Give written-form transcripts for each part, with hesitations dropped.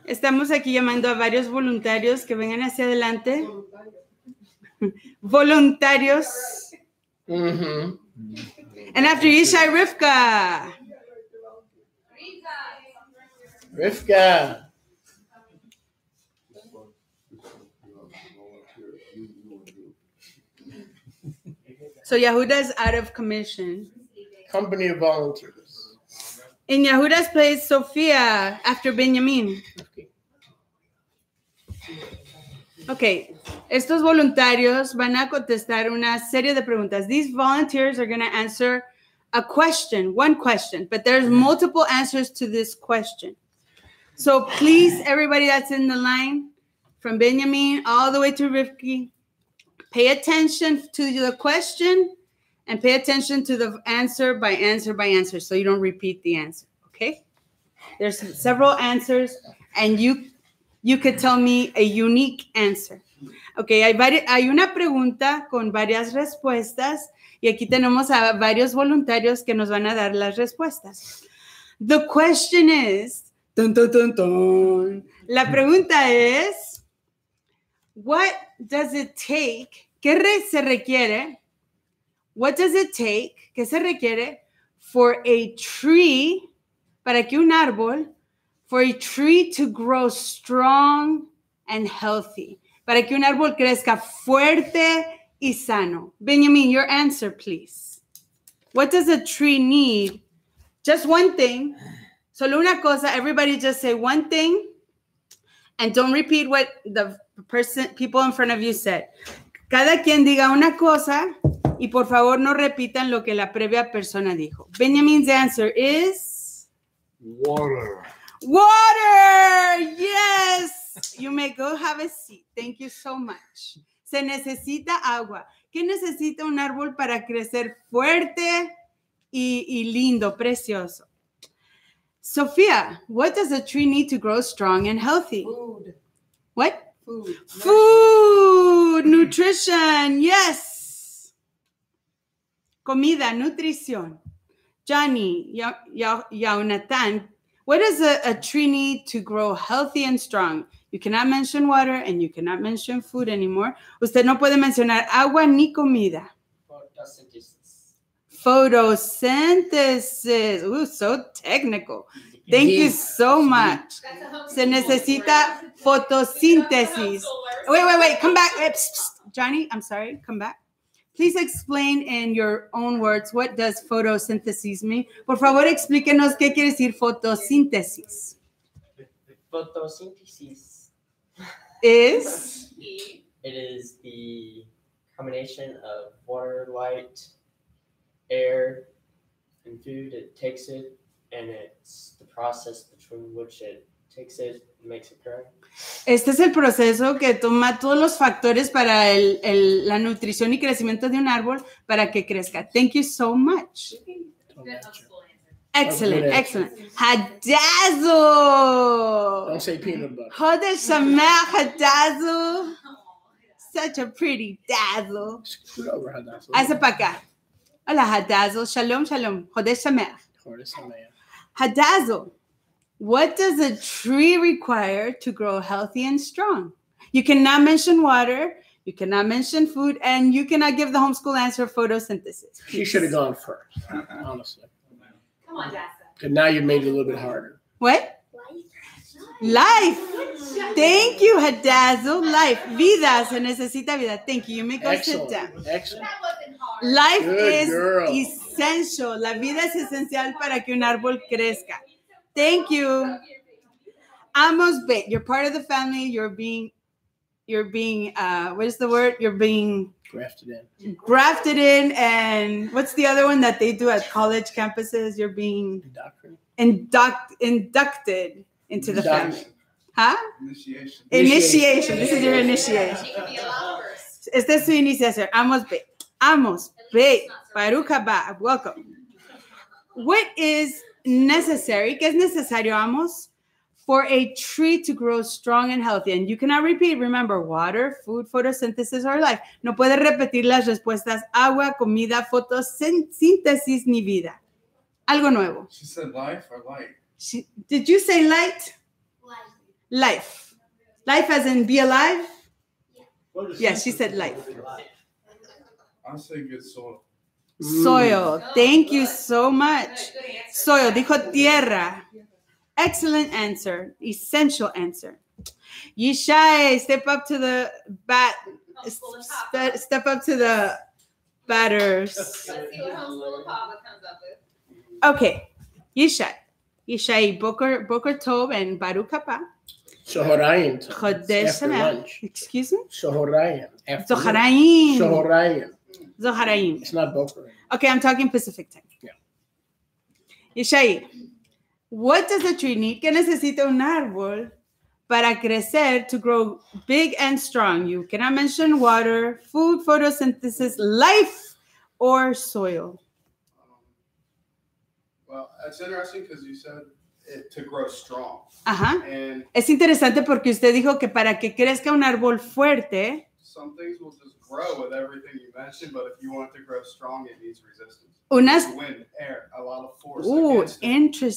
Estamos aquí llamando a varios voluntarios que vengan hacia adelante. Voluntarios. Mm-hmm. And after Yishai, Rivka. Rivka. So Yehuda's out of commission. Company of volunteers. In Yehuda's place, Sophia after Benjamin. Okay, estos voluntarios van a contestar una serie de preguntas. These volunteers are going to answer a question, one question, but there's multiple answers to this question. So please, everybody that's in the line, from Benjamin all the way to Rivki, pay attention to the question and pay attention to the answer by answer by answer so you don't repeat the answer, okay? There's several answers and you could tell me a unique answer. Okay, hay una pregunta con varias respuestas y aquí tenemos a varios voluntarios que nos van a dar las respuestas. The question is, dun, dun, dun, dun. La pregunta es, what does it take? ¿Qué se requiere? What does it take? ¿Qué se requiere for a tree, para que un árbol, for a tree to grow strong and healthy? Para que un árbol crezca fuerte y sano. Benjamin, your answer, please. What does a tree need? Just one thing. Solo una cosa. Everybody just say one thing and don't repeat what the people in front of you said. Cada quien diga una cosa y por favor no repitan lo que la previa persona dijo. Benjamin's answer is? Water. Water! Yes! You may go have a seat. Thank you so much. Se necesita agua. ¿Qué necesita un árbol para crecer fuerte y lindo, precioso? Sophia, what does a tree need to grow strong and healthy? Food. What? Food. Food. Nutrition. Yes. Comida, nutrición. Johnny, Yaunatan, what does a tree need to grow healthy and strong? You cannot mention water and you cannot mention food anymore. Usted no puede mencionar agua ni comida. Photosynthesis. Ooh, so technical. Thank you so much. Se necesita photosynthesis. Wait. Come back. Johnny, I'm sorry. Come back. Please explain in your own words, what does photosynthesis mean? Por favor, explíquenos qué quiere decir photosíntesis. Photosynthesis is? It is the combination of water, light, air, and food. It takes it, and it's the process between which it takes it and makes it grow. Este es el proceso que toma todos los factores para la nutrición y crecimiento de un árbol para que crezca. Thank you so much. Excellent. Hadazzle. Don't say peanut butter. Chodesh Sameach Hadazzle. Such a pretty dazzle. Scoot over, Hadassah. Hace para acá. Hola, Hadazzle. Shalom. Chodesh Sameach. Hadazzle. What does a tree require to grow healthy and strong? You cannot mention water, you cannot mention food, and you cannot give the homeschool answer photosynthesis. She should have gone first, honestly. Come on, Dasa. And now you made it a little bit harder. What? Life. Thank you, Hadazzle. Life. Vida. Se necesita vida. Thank you. You may go sit down. Excellent. Life Good is girl. essential. La vida es esencial para que un árbol crezca. Thank you. Amos Bet, you're part of the family. You're being, what is the word? You're being grafted in. And what's the other one that they do at college campuses? You're being inducted into the family. Huh? Initiation. This is your initiation. Esta es su iniciación. Amos Bet. Baruch haba. Welcome. What is necessary? ¿Qué es necesario, Amos? For a tree to grow strong and healthy. And you cannot repeat. Remember, water, food, photosynthesis, or life. No puedes repetir las respuestas agua, comida, photosíntesis, ni vida. Algo nuevo. She said life or light? Did you say light? Life. Life as in be alive? Yes, she said life. I'll say good soil. Soil. Thank you so much. Soil. Dijo tierra. Excellent answer. Essential answer. Yishai, step up to the bat. Step up to the batters. Let's see what Homeschool Papa comes up with. Okay. Yishai, Boker Tov, and Baruch Haba. Shohorayim. Chodesh After Sameach. lunch. Excuse me? Shohorayim. After lunch. Zoharayim. Shohorayim. Zoharayim. It's not Boker. Okay, I'm talking Pacific time. Yeah. Yishai, what does a tree need? ¿Qué necesita un árbol para crecer, to grow big and strong? You cannot mention water, food, photosynthesis, life, or soil. Well, that's interesting because you said it to grow strong. Ajá. And Es interesante porque usted dijo que para que crezca un árbol fuerte, some things will just grow with everything you mentioned, but if you want it to grow strong, it needs resistance. unas... Wind, air, a lot of force Ooh, against it.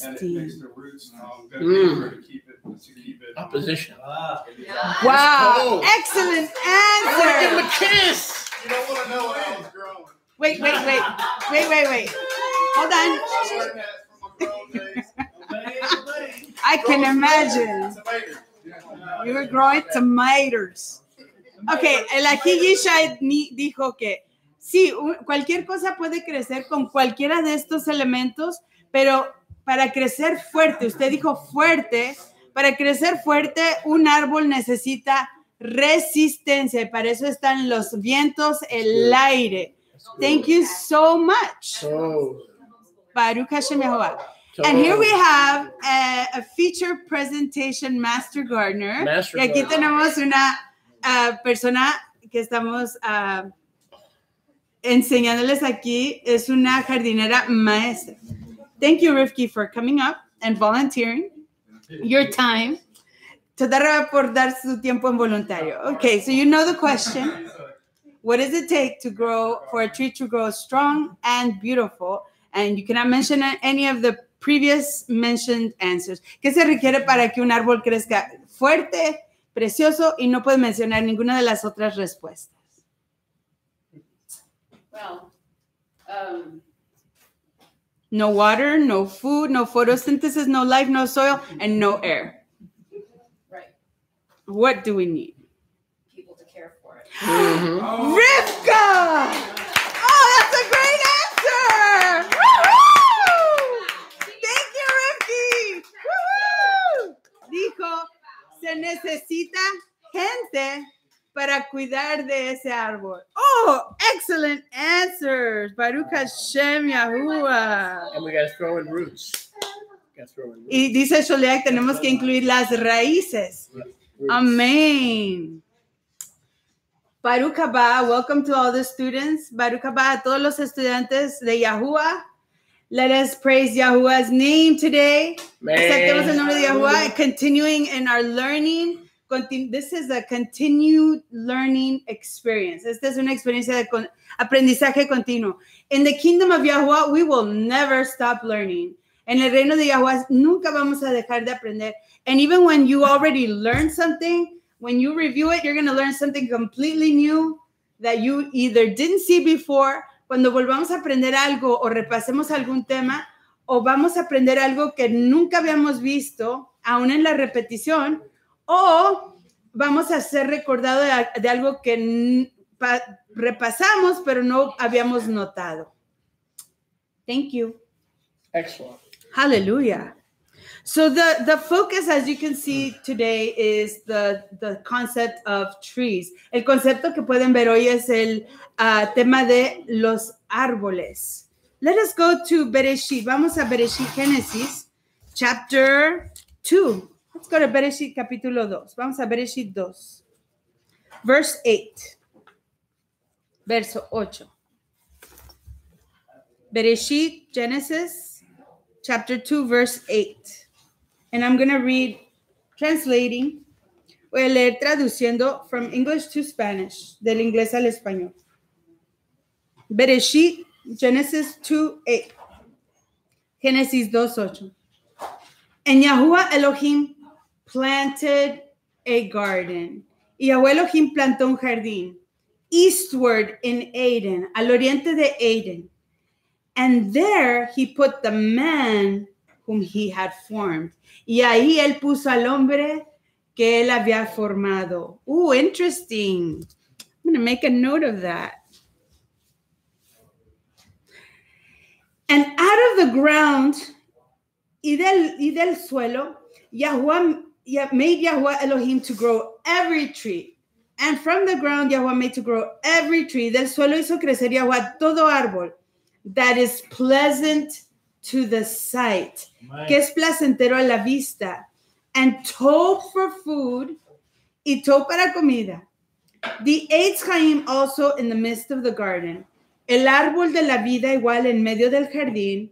And it makes interesting. the roots good to keep it. Opposition. Wow, cold. excellent Give him answer. a kiss. You don't want to know how it's growing. Wait. Hold on. I learned that from my grown days. I can imagine. Tomatoes. Yeah. You were growing tomatoes. Okay, el aquí Yishai dijo que sí, cualquier cosa puede crecer con cualquiera de estos elementos, pero para crecer fuerte, usted dijo fuerte, para crecer fuerte un árbol necesita resistencia y para eso están los vientos, el aire. Thank you so much. So, Baruch Hashem Yehovah. And here we have a feature presentation master gardener. Y aquí tenemos una persona que estamos enseñándoles aquí. Es una jardinera maestra. Thank you, Rifki, for coming up and volunteering your time. Toda por dar su tiempo en voluntario. Okay, so you know the question. What does it take to grow, for a tree to grow strong and beautiful? And you cannot mention any of the previous mentioned answers. ¿Qué se requiere para que un árbol crezca fuerte, precioso, y no puede mencionar ninguna de las otras respuestas? Well, No water, no food, no photosynthesis, no life, no soil, and no air. right. What do we need? People to care for it. Rivka! Oh, that's a great answer! Woohoo! Thank you, Rifki! Woohoo! Dijo, se necesita gente para cuidar de ese árbol. Oh, excellent answers. Baruch Hashem Yahuwah. and we got to throw in roots. Y dice Sholeak, tenemos que incluir las raíces. Roots. Amén. Baruch Haba, welcome to all the students. Baruch Haba, a todos los estudiantes de Yahuwah. Let us praise Yahuwah's name today. Aceptemos el nombre de Yahuwah, continuing in our learning. This is a continued learning experience. Esta es una experiencia de aprendizaje continuo. In the kingdom of Yahuwah, we will never stop learning. En el reino de Yahuwah, nunca vamos a dejar de aprender. And even when you already learned something, when you review it, you're going to learn something completely new that you either didn't see before. Cuando volvamos a aprender algo o repasemos algún tema, o vamos a aprender algo que nunca habíamos visto, aún en la repetición, o vamos a ser recordados de algo que repasamos, pero no habíamos notado. Thank you. Excellent. Hallelujah. So the focus, as you can see today, is the concept of trees. El concepto que pueden ver hoy es el tema de los árboles. Let us go to Bereshit. Vamos a Bereshit, Génesis, chapter 2. Let's go to Bereshit, capítulo 2. Vamos a Bereshit 2. Verse 8. Verso 8. Bereshit, Genesis, chapter 2, verse 8. And I'm going to read, translating, voy a leer traduciendo from English to Spanish, del inglés al español. Bereshit, Genesis 2:8. Génesis 2:8. And Yahuwah Elohim planted a garden. Y Yahweh Elohim plantó un jardín eastward in Eden, al oriente de Eden. And there he put the man whom he had formed. Y ahí él puso al hombre que él había formado. Ooh, interesting. I'm going to make a note of that. And out of the ground y del suelo, Yahweh made Yahweh Elohim to grow every tree. And from the ground, Yahweh made to grow every tree. Del suelo hizo crecer Yahweh todo árbol that is pleasant to the sight, que es placentero a la vista, and told for food, y told para comida. The Eitz Chaim also in the midst of the garden, el árbol de la vida igual en medio del jardín,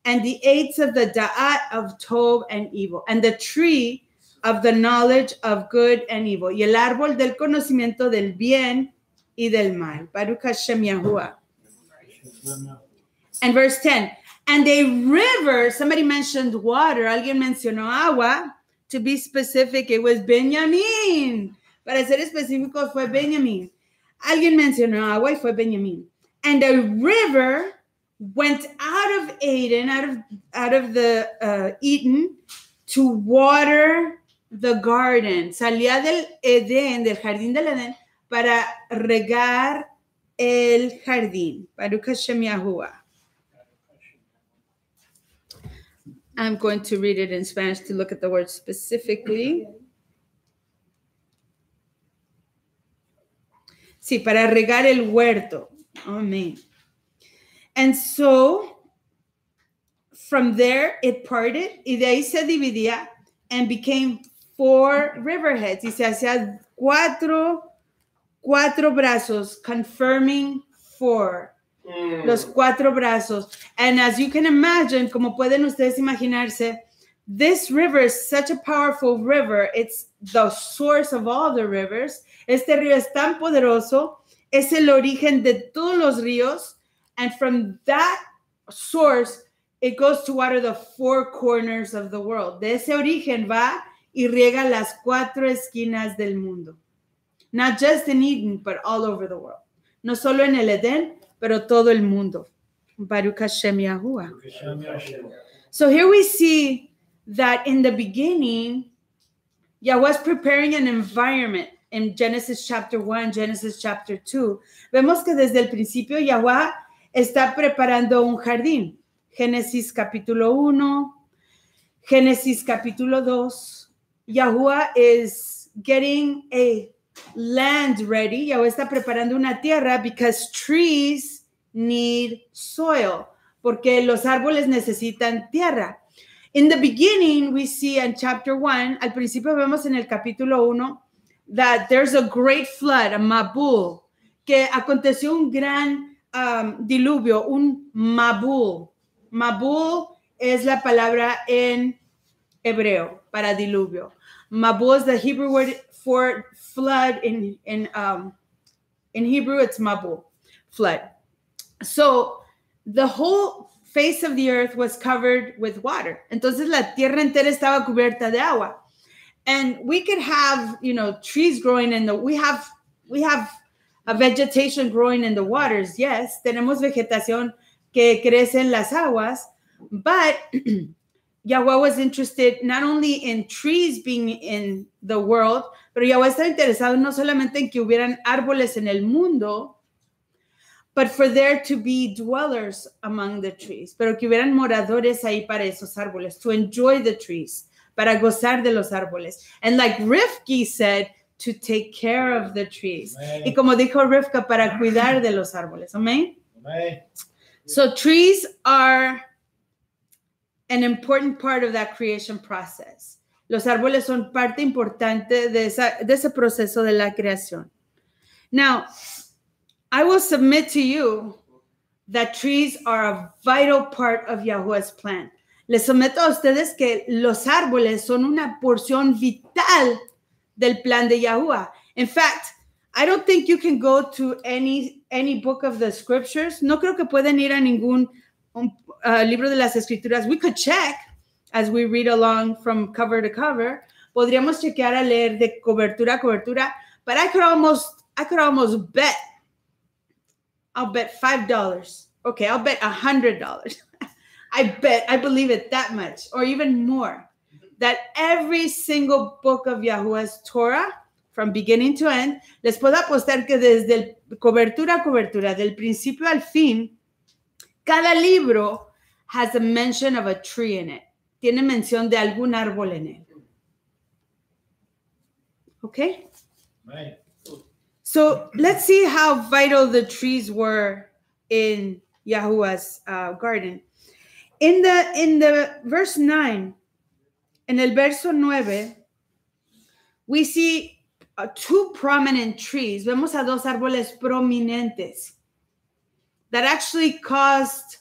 and the Eitz of the Da'at of Tov and evil, and the tree of the knowledge of good and evil, y el árbol del conocimiento del bien y del mal. Baruch Hashem Yahuwah. And verse 10, and a river, somebody mentioned water, alguien mencionó agua. To be specific, it was Benjamin. Para ser específico, fue Benjamin. Alguien mencionó agua y fue Benjamin. And a river went out of Eden, out of the Eden, to water the garden. Salía del Edén, del jardín del Edén, para regar el jardín. Baruch Hashem Yahuwah. I'm going to read it in Spanish to look at the word specifically. Sí, para regar el huerto. Amen. And so, from there, it parted, y de ahí se dividía, and became 4 riverheads. Y se hacía cuatro brazos, confirming 4. Los 4 brazos. And as you can imagine, como pueden ustedes imaginarse, this river is such a powerful river. It's the source of all the rivers. Este río es tan poderoso. Es el origen de todos los ríos. And from that source, it goes to water the 4 corners of the world. De ese origen va y riega las 4 esquinas del mundo. Not just in Eden, but all over the world. No solo en el Edén, pero todo el mundo. Baruch Hashem Yahuwah. So here we see that in the beginning, Yahweh's preparing an environment. In Genesis chapter 1, Genesis chapter 2, vemos que desde el principio Yahweh está preparando un jardín. Génesis capítulo 1, Génesis capítulo 2. Yahweh is getting a land ready. Yahweh está preparando una tierra because trees need soil. Porque los árboles necesitan tierra. In the beginning, we see in chapter 1, al principio vemos en el capítulo 1, that there's a great flood, a Mabul, que aconteció un gran diluvio, un Mabul. Mabul es la palabra en hebreo para diluvio. Mabul is the Hebrew word for flood. In Hebrew, it's Mabul, flood. So the whole face of the earth was covered with water. Entonces la tierra entera estaba cubierta de agua. And we could have, trees growing we have a vegetation growing in the waters. Yes, tenemos vegetación que crece en las aguas, but Yahweh was interested not only in trees being in the world, pero Yahweh está interesado no solamente en que hubieran árboles en el mundo, but for there to be dwellers among the trees, pero que hubieran moradores ahí para esos árboles, to enjoy the trees, para gozar de los árboles. And like Rivki said, to take care of the trees. Amen. Y como dijo Rivka, para cuidar de los árboles. Amen? Amen. So trees are an important part of that creation process. Los árboles son parte importante de ese proceso de la creación. Now, I will submit to you that trees are a vital part of Yahweh's plan. Les someto a ustedes que los árboles son una porción vital del plan de Yahuwah. In fact, I don't think you can go to any book of the scriptures. No creo que pueden ir a ningún libro de las escrituras. We could check as we read along from cover to cover, podríamos chequear a leer de cobertura a cobertura, but I could almost bet. I'll bet $5. Okay, I'll bet $100. I believe it that much, or even more, that every single book of Yahuwah's Torah, from beginning to end, les puedo apostar que desde cobertura a cobertura, del principio al fin, cada libro has a mention of a tree in it. Tiene mención de algún árbol en él. Okay? Right. So let's see how vital the trees were in Yahuwah's garden. In the verse 9, en el verso 9, we see two prominent trees. Vemos a dos árboles prominentes that actually caused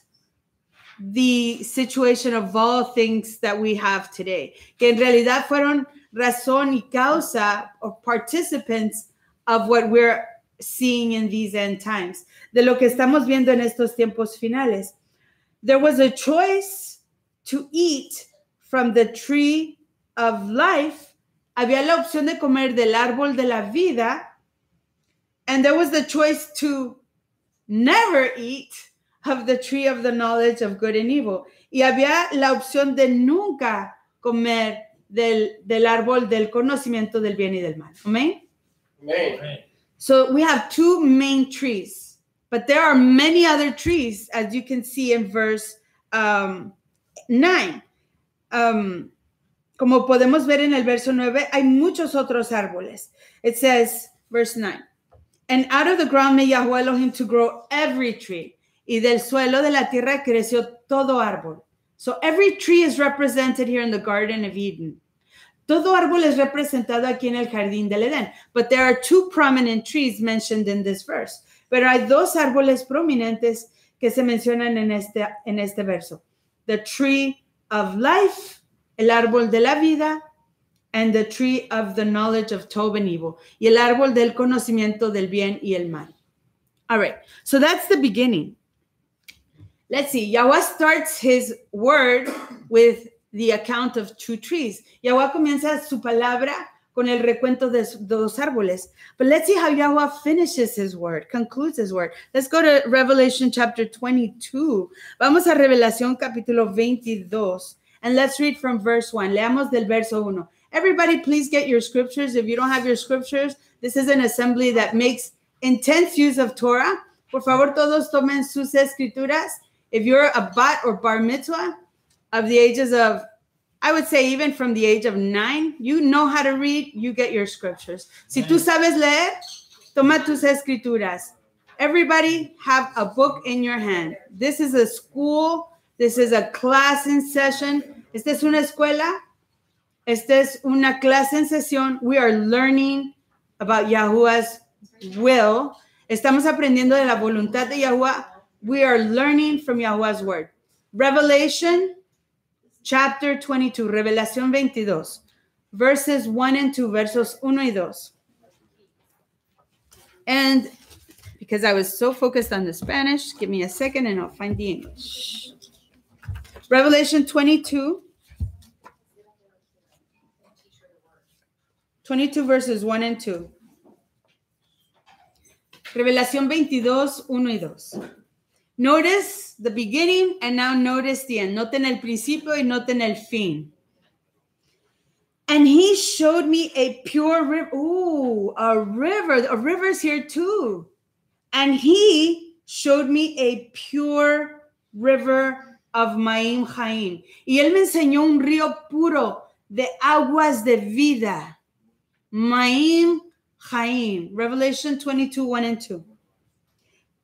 the situation of all things that we have today. Que en realidad fueron razón y causa or participants of what we're seeing in these end times. De lo que estamos viendo en estos tiempos finales. There was a choice to eat from the tree of life. Había la opción de comer del árbol de la vida. And there was the choice to never eat of the tree of the knowledge of good and evil. Y había la opción de nunca comer del árbol del conocimiento del bien y del mal. Amén? Amen. So we have two main trees, but there are many other trees, as you can see in verse 9. Como podemos ver en el verso 9, hay muchos otros árboles. It says, verse 9, and out of the ground made Yahweh Elohim to grow every tree, y del suelo de la tierra creció todo árbol. So every tree is represented here in the Garden of Eden. Todo árbol es representado aquí en el jardín del Edén. But there are two prominent trees mentioned in this verse. Pero hay dos árboles prominentes que se mencionan en este verso. The tree of life, el árbol de la vida, and the tree of the knowledge of Tov and evil, y el árbol del conocimiento del bien y el mal. All right, so that's the beginning. Let's see, Yahweh starts his word with the account of two trees. Yahweh comienza su palabra con el recuento de dos árboles. But let's see how Yahweh finishes his word, concludes his word. Let's go to Revelation chapter 22. Vamos a Revelación capítulo 22. And let's read from verse 1. Leamos del verso 1. Everybody, please get your scriptures. If you don't have your scriptures, this is an assembly that makes intense use of Torah. Por favor, todos tomen sus escrituras. If you're a bat or bar mitzvah of the ages of, I would say even from the age of 9, you know how to read, you get your scriptures. Si tú sabes leer, toma tus escrituras. Everybody have a book in your hand. This is a school. This is a class in session. Esta es una escuela. Esta es una clase en sesión. We are learning about Yahuwah's will. Estamos aprendiendo de la voluntad de Yahuwah. We are learning from Yahuwah's word. Revelation chapter 22, Revelación 22, verses 1 and 2, versos 1 y 2. And because I was so focused on the Spanish, give me a second and I'll find the English. Revelation 22 verses 1 and 2. Revelación 22, 1 y 2. Notice the beginning and now notice the end. Noten el principio y noten el fin. And he showed me a pure river. Ooh, a river. A river's here too. And he showed me a pure river of Maim Chaim. Y él me enseñó un río puro de aguas de vida. Maim Chaim. Revelation 22, 1 and 2.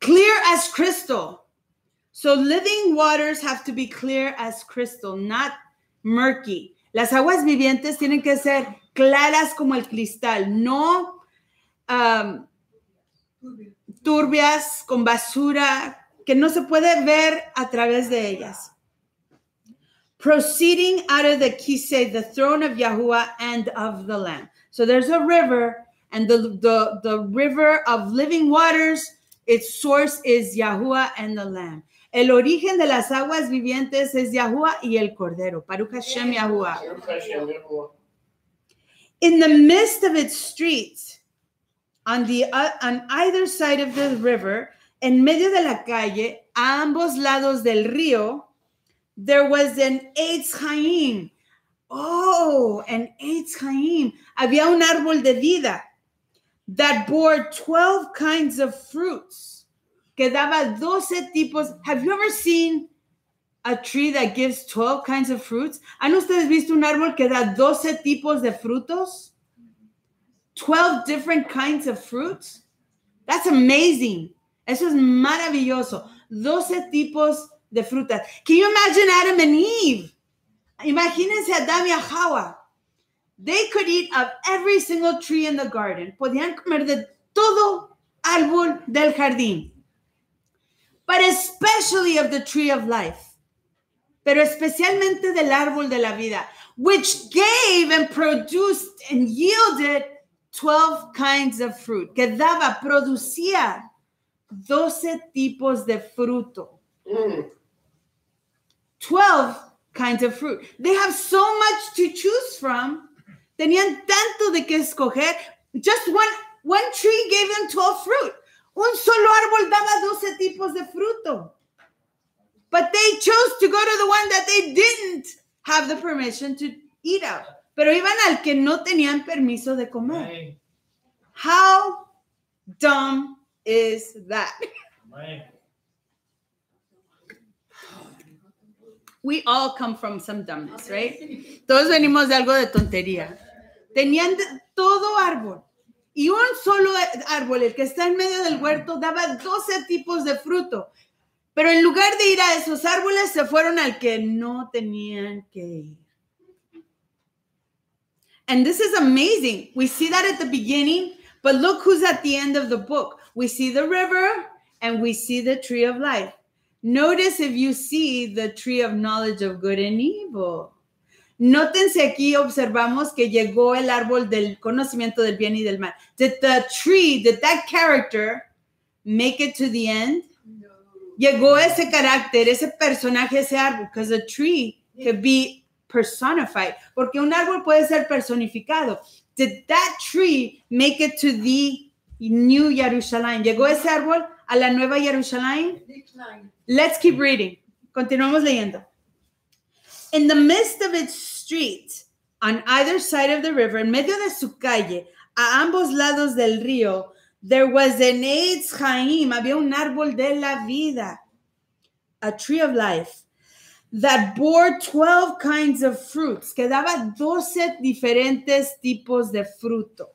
Clear as crystal. So living waters have to be clear as crystal, not murky. Las aguas vivientes tienen que ser claras como el cristal, no turbias, con basura, que no se puede ver a través de ellas. Proceeding out of the Kisei, the throne of Yahuwah and of the Lamb. So there's a river, and the river of living waters, its source is Yahuwah and the Lamb. El origen de las aguas vivientes es Yahuwah y el Cordero. Baruch Hashem Yahuwah. In the midst of its streets, on either side of the river, en medio de la calle, a ambos lados del río, there was an Eitz Chaim. Oh, an Eitz Chaim. Había un árbol de vida that bore 12 kinds of fruits. Que daba 12 tipos. Have you ever seen a tree that gives 12 kinds of fruits? ¿Han ustedes visto un árbol que da 12 tipos de frutos? 12 different kinds of fruits? That's amazing. Eso es maravilloso. 12 tipos de frutas. Can you imagine Adam and Eve? Imagínense a Adán y a Hawa. They could eat of every single tree in the garden. Podían comer de todo árbol del jardín. But especially of the tree of life. Pero especialmente del árbol de la vida, which gave and produced and yielded 12 kinds of fruit. Que daba, producía 12 tipos de fruto. 12 kinds of fruit. They have so much to choose from. Tenían tanto de que escoger. Just one tree gave them 12 fruit. Un solo árbol daba 12 tipos de fruto. But they chose to go to the one that they didn't have the permission to eat of. Pero iban al que no tenían permiso de comer. Amén. How dumb is that? Amén. We all come from some dumbness, right? Todos venimos de algo de tontería. Tenían todo árbol. Y un solo árbol, el que está en medio del huerto, daba 12 tipos de fruto. Pero en lugar de ir a esos árboles, se fueron al que no tenían que ir. And this is amazing. We see that at the beginning, but look who's at the end of the book. We see the river and we see the tree of life. Notice if you see the tree of knowledge of good and evil. Nótense aquí, observamos que llegó el árbol del conocimiento del bien y del mal. Did that character make it to the end? No. Llegó ese carácter, ese personaje, ese árbol, because a tree could be personified, porque un árbol puede ser personificado. Did that tree make it to the New Jerusalem? ¿Llegó ese árbol a la Nueva Jerusalén? Decline. Let's keep reading. Continuamos leyendo. In the midst of its streets, on either side of the river, en medio de su calle, a ambos lados del río, there was an Eitz Chaim, había un árbol de la vida, a tree of life, that bore 12 kinds of fruits, que daba 12 diferentes tipos de fruto,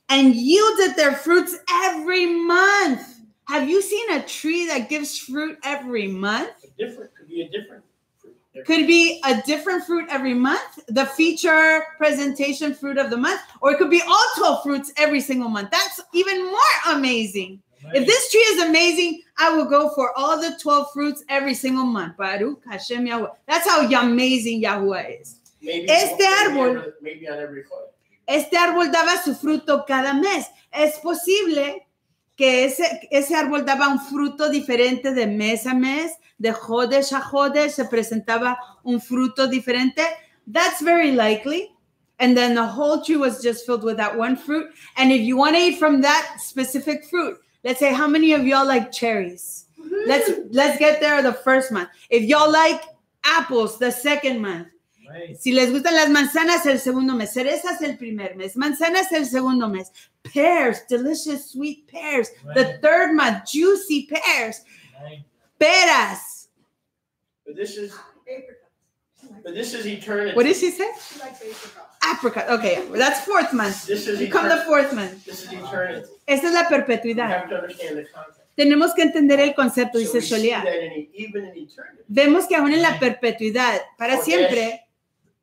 and yielded their fruits every month. Have you seen a tree that gives fruit every month? Could be a different fruit. Could be a different fruit every month, the feature presentation fruit of the month, or it could be all 12 fruits every single month. That's even more amazing. Amén. If this tree is amazing, I will go for all the 12 fruits every single month. Baruch Hashem Yahweh. That's how amazing Yahuwah is. Maybe maybe on every foot. Este árbol daba su fruto cada mes. Es posible que ese árbol daba un fruto diferente de mes a mes, de Jodesh a Jodesh, se presentaba un fruto diferente. That's very likely. And then the whole tree was just filled with that one fruit. And if you want to eat from that specific fruit, let's say, how many of y'all like cherries? Let's get there the first month. If y'all like apples, the second month. Amén. Si les gustan las manzanas, el segundo mes. Cerezas, el primer mes. Manzanas, el segundo mes. Pears, delicious sweet pears. Right. The third month, juicy pears. Amén. Peras. But this is Apricots. eternity. What did she say? She likes apricots. Apricot. Okay, that's fourth month. This is We come the eternity. fourth month. This is eternity. Esta es la You perpetuidad. have to understand the context. Tenemos que entender el concepto, So dice we see Sholia. that even in eternity, Vemos que aún en la perpetuidad, para Jodesh, siempre,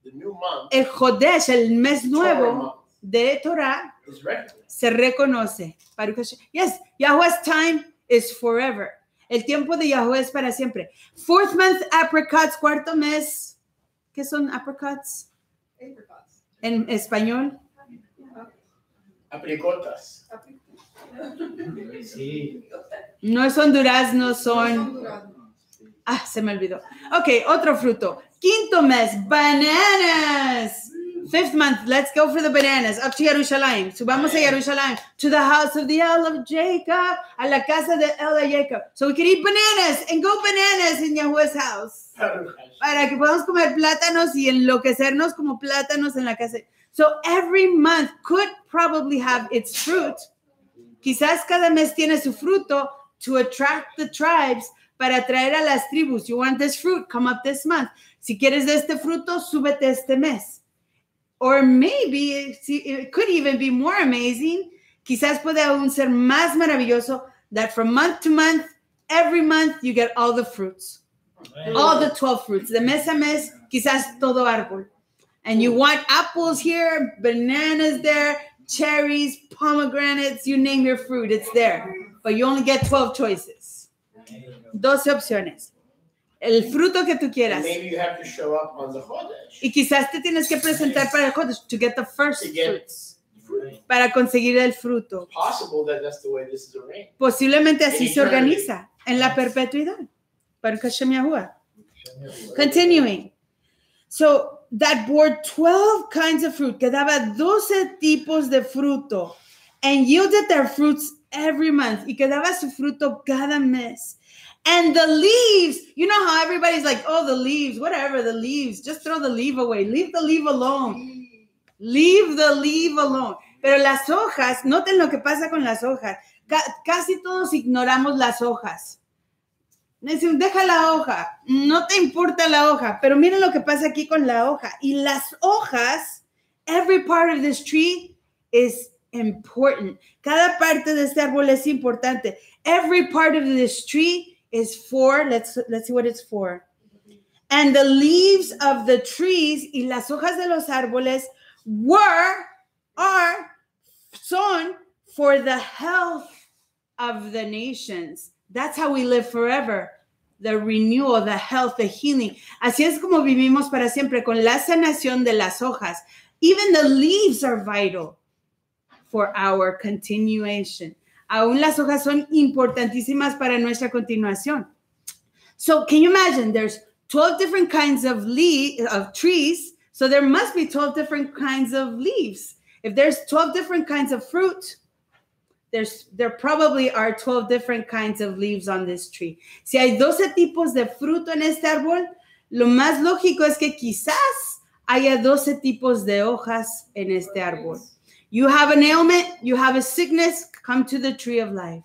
the new month, el Jodesh, el mes Torah nuevo month, de Torah, is recognized. se reconoce. Baruch Hashem. Yes, Yahweh's time is forever. El tiempo de Yahweh es para siempre. Fourth month, apricots. Cuarto mes, ¿qué son apricots Apricots. en español? Apricotas. Apricots. Sí. No son duraznos, son... Ah, se me olvidó. Ok, otro fruto. Quinto mes, bananas. 5th month, let's go for the bananas. Up to Jerusalem. Subamos a Jerusalem. To the house of the El of Jacob. A la casa de El de Jacob. So we can eat bananas and go bananas in Yahuwah's house. Para que podamos comer plátanos y enloquecernos como plátanos en la casa. So every month could probably have its fruit. Quizás cada mes tiene su fruto to attract the tribes, para atraer a las tribus. You want this fruit? Come up this month. Si quieres de este fruto, súbete este mes. Or maybe it could even be more amazing. Quizás puede aún ser más maravilloso that from month to month, every month you get all the fruits. All the 12 fruits. De mes a mes, quizás todo árbol. And you want apples here, bananas there, cherries, pomegranates, you name your fruit, it's there. But you only get 12 choices. 12 opciones. El fruto que tú quieras. Maybe you have to show up on the Chodesh. Y quizás te tienes que presentar para el Chodesh to get the first fruits. Para conseguir el fruto. It's possible that that's the way this is arranged. Posiblemente así se organiza en la perpetuidad. Baruch Hashem Yahuwah. Continuing. So that bore 12 kinds of fruit, que daba 12 tipos de fruto, and yielded their fruits every month, y que daba su fruto cada mes. And the leaves, you know how everybody's like, oh, the leaves, whatever, the leaves, just throw the leaf away. Leave the leaf alone. Leave the leaf alone. Pero las hojas, noten lo que pasa con las hojas. Casi todos ignoramos las hojas. Dicen, deja la hoja, no te importa la hoja, pero miren lo que pasa aquí con la hoja. Y las hojas, every part of this tree is important. Cada parte de este árbol es importante. Every part of this tree is for, let's see what it's for. And the leaves of the trees y las hojas de los árboles son for the health of the nations. That's how we live forever. The renewal, the health, the healing. Así es como vivimos para siempre, con la sanación de las hojas. Even the leaves are vital for our continuation. Aún las hojas son importantísimas para nuestra continuación. So can you imagine? There's 12 different kinds of trees, so there must be 12 different kinds of leaves. If there's 12 different kinds of fruit, there probably are 12 different kinds of leaves on this tree. Si hay 12 tipos de fruto en este árbol, lo más lógico es que quizás haya 12 tipos de hojas en este árbol. You have an ailment, you have a sickness, come to the tree of life.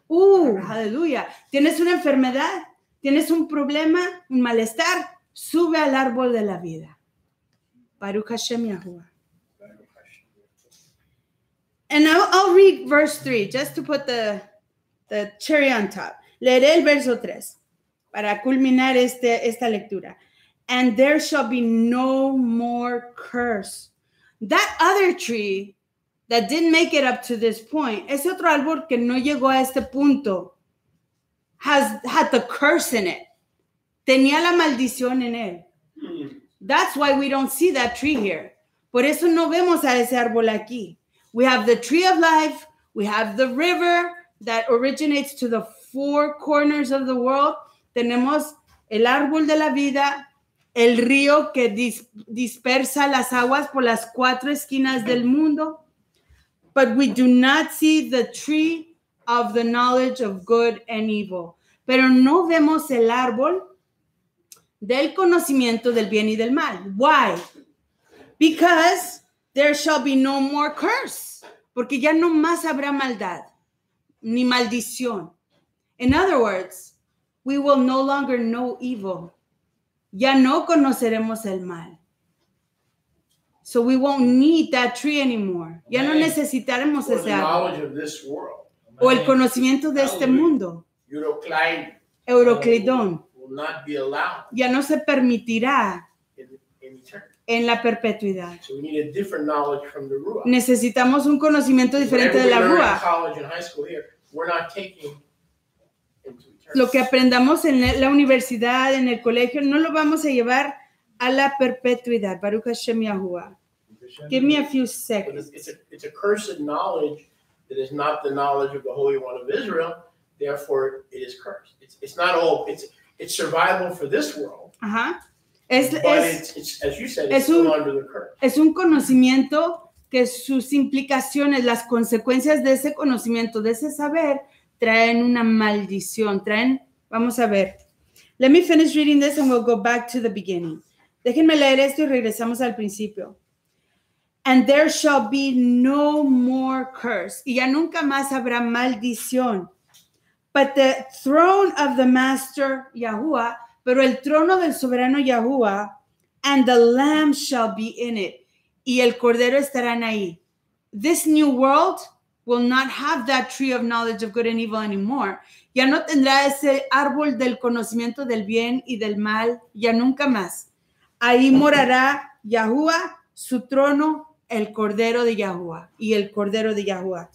Aleluya. Tienes una enfermedad, tienes un problema, un malestar, sube al árbol de la vida. Baruch Hashem Yahuwah. And I'll read verse 3 just to put the cherry on top. Leeré el verso 3 para culminar esta lectura. And there shall be no more curse. That other tree that didn't make it up to this point, ese otro árbol que no llegó a este punto, had the curse in it. Tenía la maldición en él. That's why we don't see that tree here. Por eso no vemos a ese árbol aquí. We have the tree of life. We have the river that originates to the four corners of the world. Tenemos el árbol de la vida, el río que dispersa las aguas por las cuatro esquinas del mundo. But we do not see the tree of the knowledge of good and evil. Pero no vemos el árbol del conocimiento del bien y del mal. Why? Because there shall be no more curse. Porque ya no más habrá maldad, ni maldición. In other words, we will no longer know evil. Ya no conoceremos el mal. So we won't need that tree anymore. Ya no necesitaremos ese árbol. O el conocimiento de este mundo. Euroclidón. Ya no se permitirá en la perpetuidad. So we need a different knowledge from the Ruach. Necesitamos un conocimiento diferente de la Ruach. Lo que aprendamos en la universidad, en el colegio, no lo vamos a llevar a la perpetuidad. Baruch Hashem Yahuwah. Give me a few seconds. It's a cursed knowledge that is not the knowledge of the Holy One of Israel. Therefore, it is cursed. It's not all. It's survival for this world. Ajá. It's as you said, it's es still un- under the curse. Es un conocimiento que sus implicaciones, las consecuencias de ese conocimiento, de ese saber, traen una maldición, vamos a ver. Let me finish reading this and we'll go back to the beginning. Déjenme leer esto y regresamos al principio. And there shall be no more curse. Y ya nunca más habrá maldición. But the throne of the master Yahuwah, pero el trono del soberano Yahuwah, and the lamb shall be in it. Y el cordero estarán ahí. This new world will not have that tree of knowledge of good and evil anymore. Ya no tendrá ese árbol del conocimiento del bien y del mal, ya nunca más. Ahí morará Yahuwah, su trono, el cordero de Yahuwah y el cordero de Yahuwah.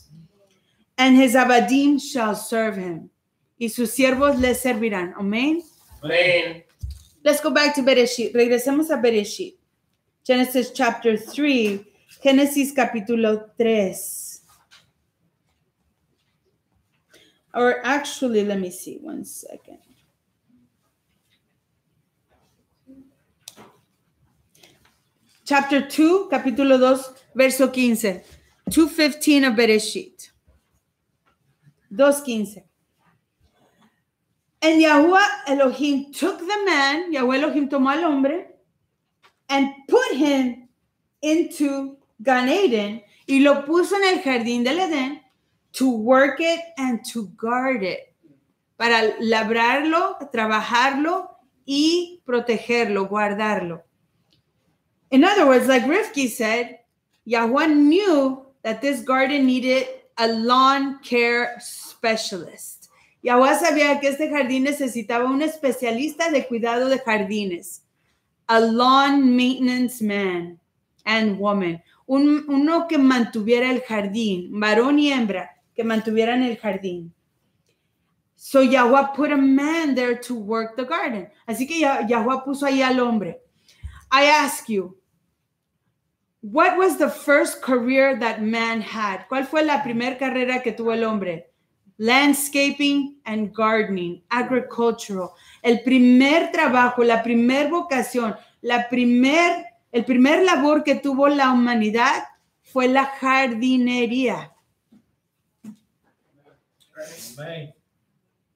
And his abadim shall serve him. Y sus siervos le servirán. Amén. Amen. Let's go back to Bereshit. Regresemos a Bereshit. Genesis chapter 3. Génesis capítulo 3. Or actually, let me see. One second. Chapter 2, capítulo 2, verso 15. 2:15 of Bereshit. 2:15. And Yahuwah Elohim took the man, Yahuwah Elohim tomó al hombre, and put him into Gan Eden, y lo puso en el jardín del Edén, to work it and to guard it, para labrarlo, trabajarlo y protegerlo, guardarlo. In other words, like Rivki said, Yahuwah knew that this garden needed a lawn care specialist. Yahuwah sabía que este jardín necesitaba un especialista de cuidado de jardines. A lawn maintenance man and woman. Uno que mantuviera el jardín, varón y hembra, que mantuvieran el jardín. So Yahuwah put a man there to work the garden. Así que Yahuwah puso ahí al hombre. I ask you, what was the first career that man had? ¿Cuál fue la primera carrera que tuvo el hombre? Landscaping and gardening, agricultural. El primer trabajo, la primer vocación, el primer labor que tuvo la humanidad fue la jardinería.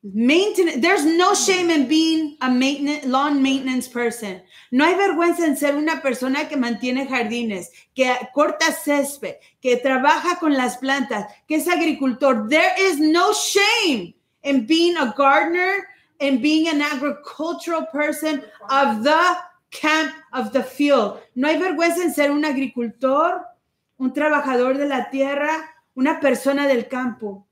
Maintenance. There's no shame in being a lawn maintenance person. No hay vergüenza en ser una persona que mantiene jardines, que corta césped, que trabaja con las plantas, que es agricultor. There is no shame in being a gardener and being an agricultural person of the camp, of the field. No hay vergüenza en ser un agricultor, un trabajador de la tierra, una persona del campo.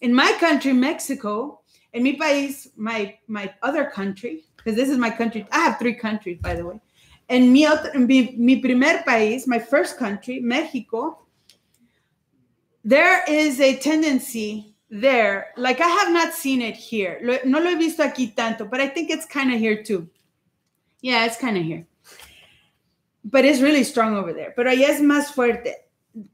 In my country, Mexico, en mi país, my other country, because this is my country. I have 3 countries, by the way. En mi primer país, my first country, Mexico, there is a tendency there, like I have not seen it here. No lo he visto aquí tanto, but I think it's kind of here too. Yeah, it's kind of here. But it's really strong over there. Pero allá es más fuerte.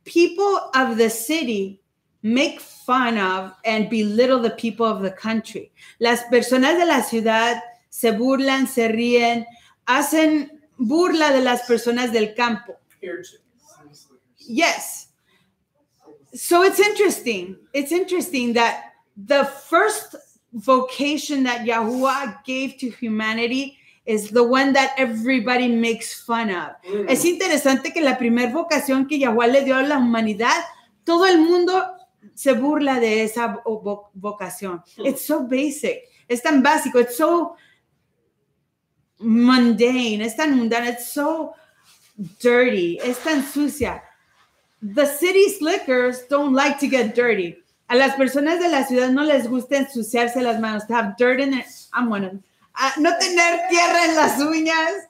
People of the city make fun of and belittle the people of the country. Las personas de la ciudad se burlan, se ríen, hacen burla de las personas del campo. Yes. So it's interesting. It's interesting that the first vocation that Yahuwah gave to humanity is the one that everybody makes fun of. Es interesante que la primera vocación que Yahuwah le dio a la humanidad, todo el mundo se burla de esa vocación. It's so basic. Es tan básico. It's so mundane. Es tan mundana. It's so dirty. Es tan sucia. The city slickers don't like to get dirty. A las personas de la ciudad no les gusta ensuciarse las manos. To have dirt in it. I'm one of them. No tener tierra en las uñas.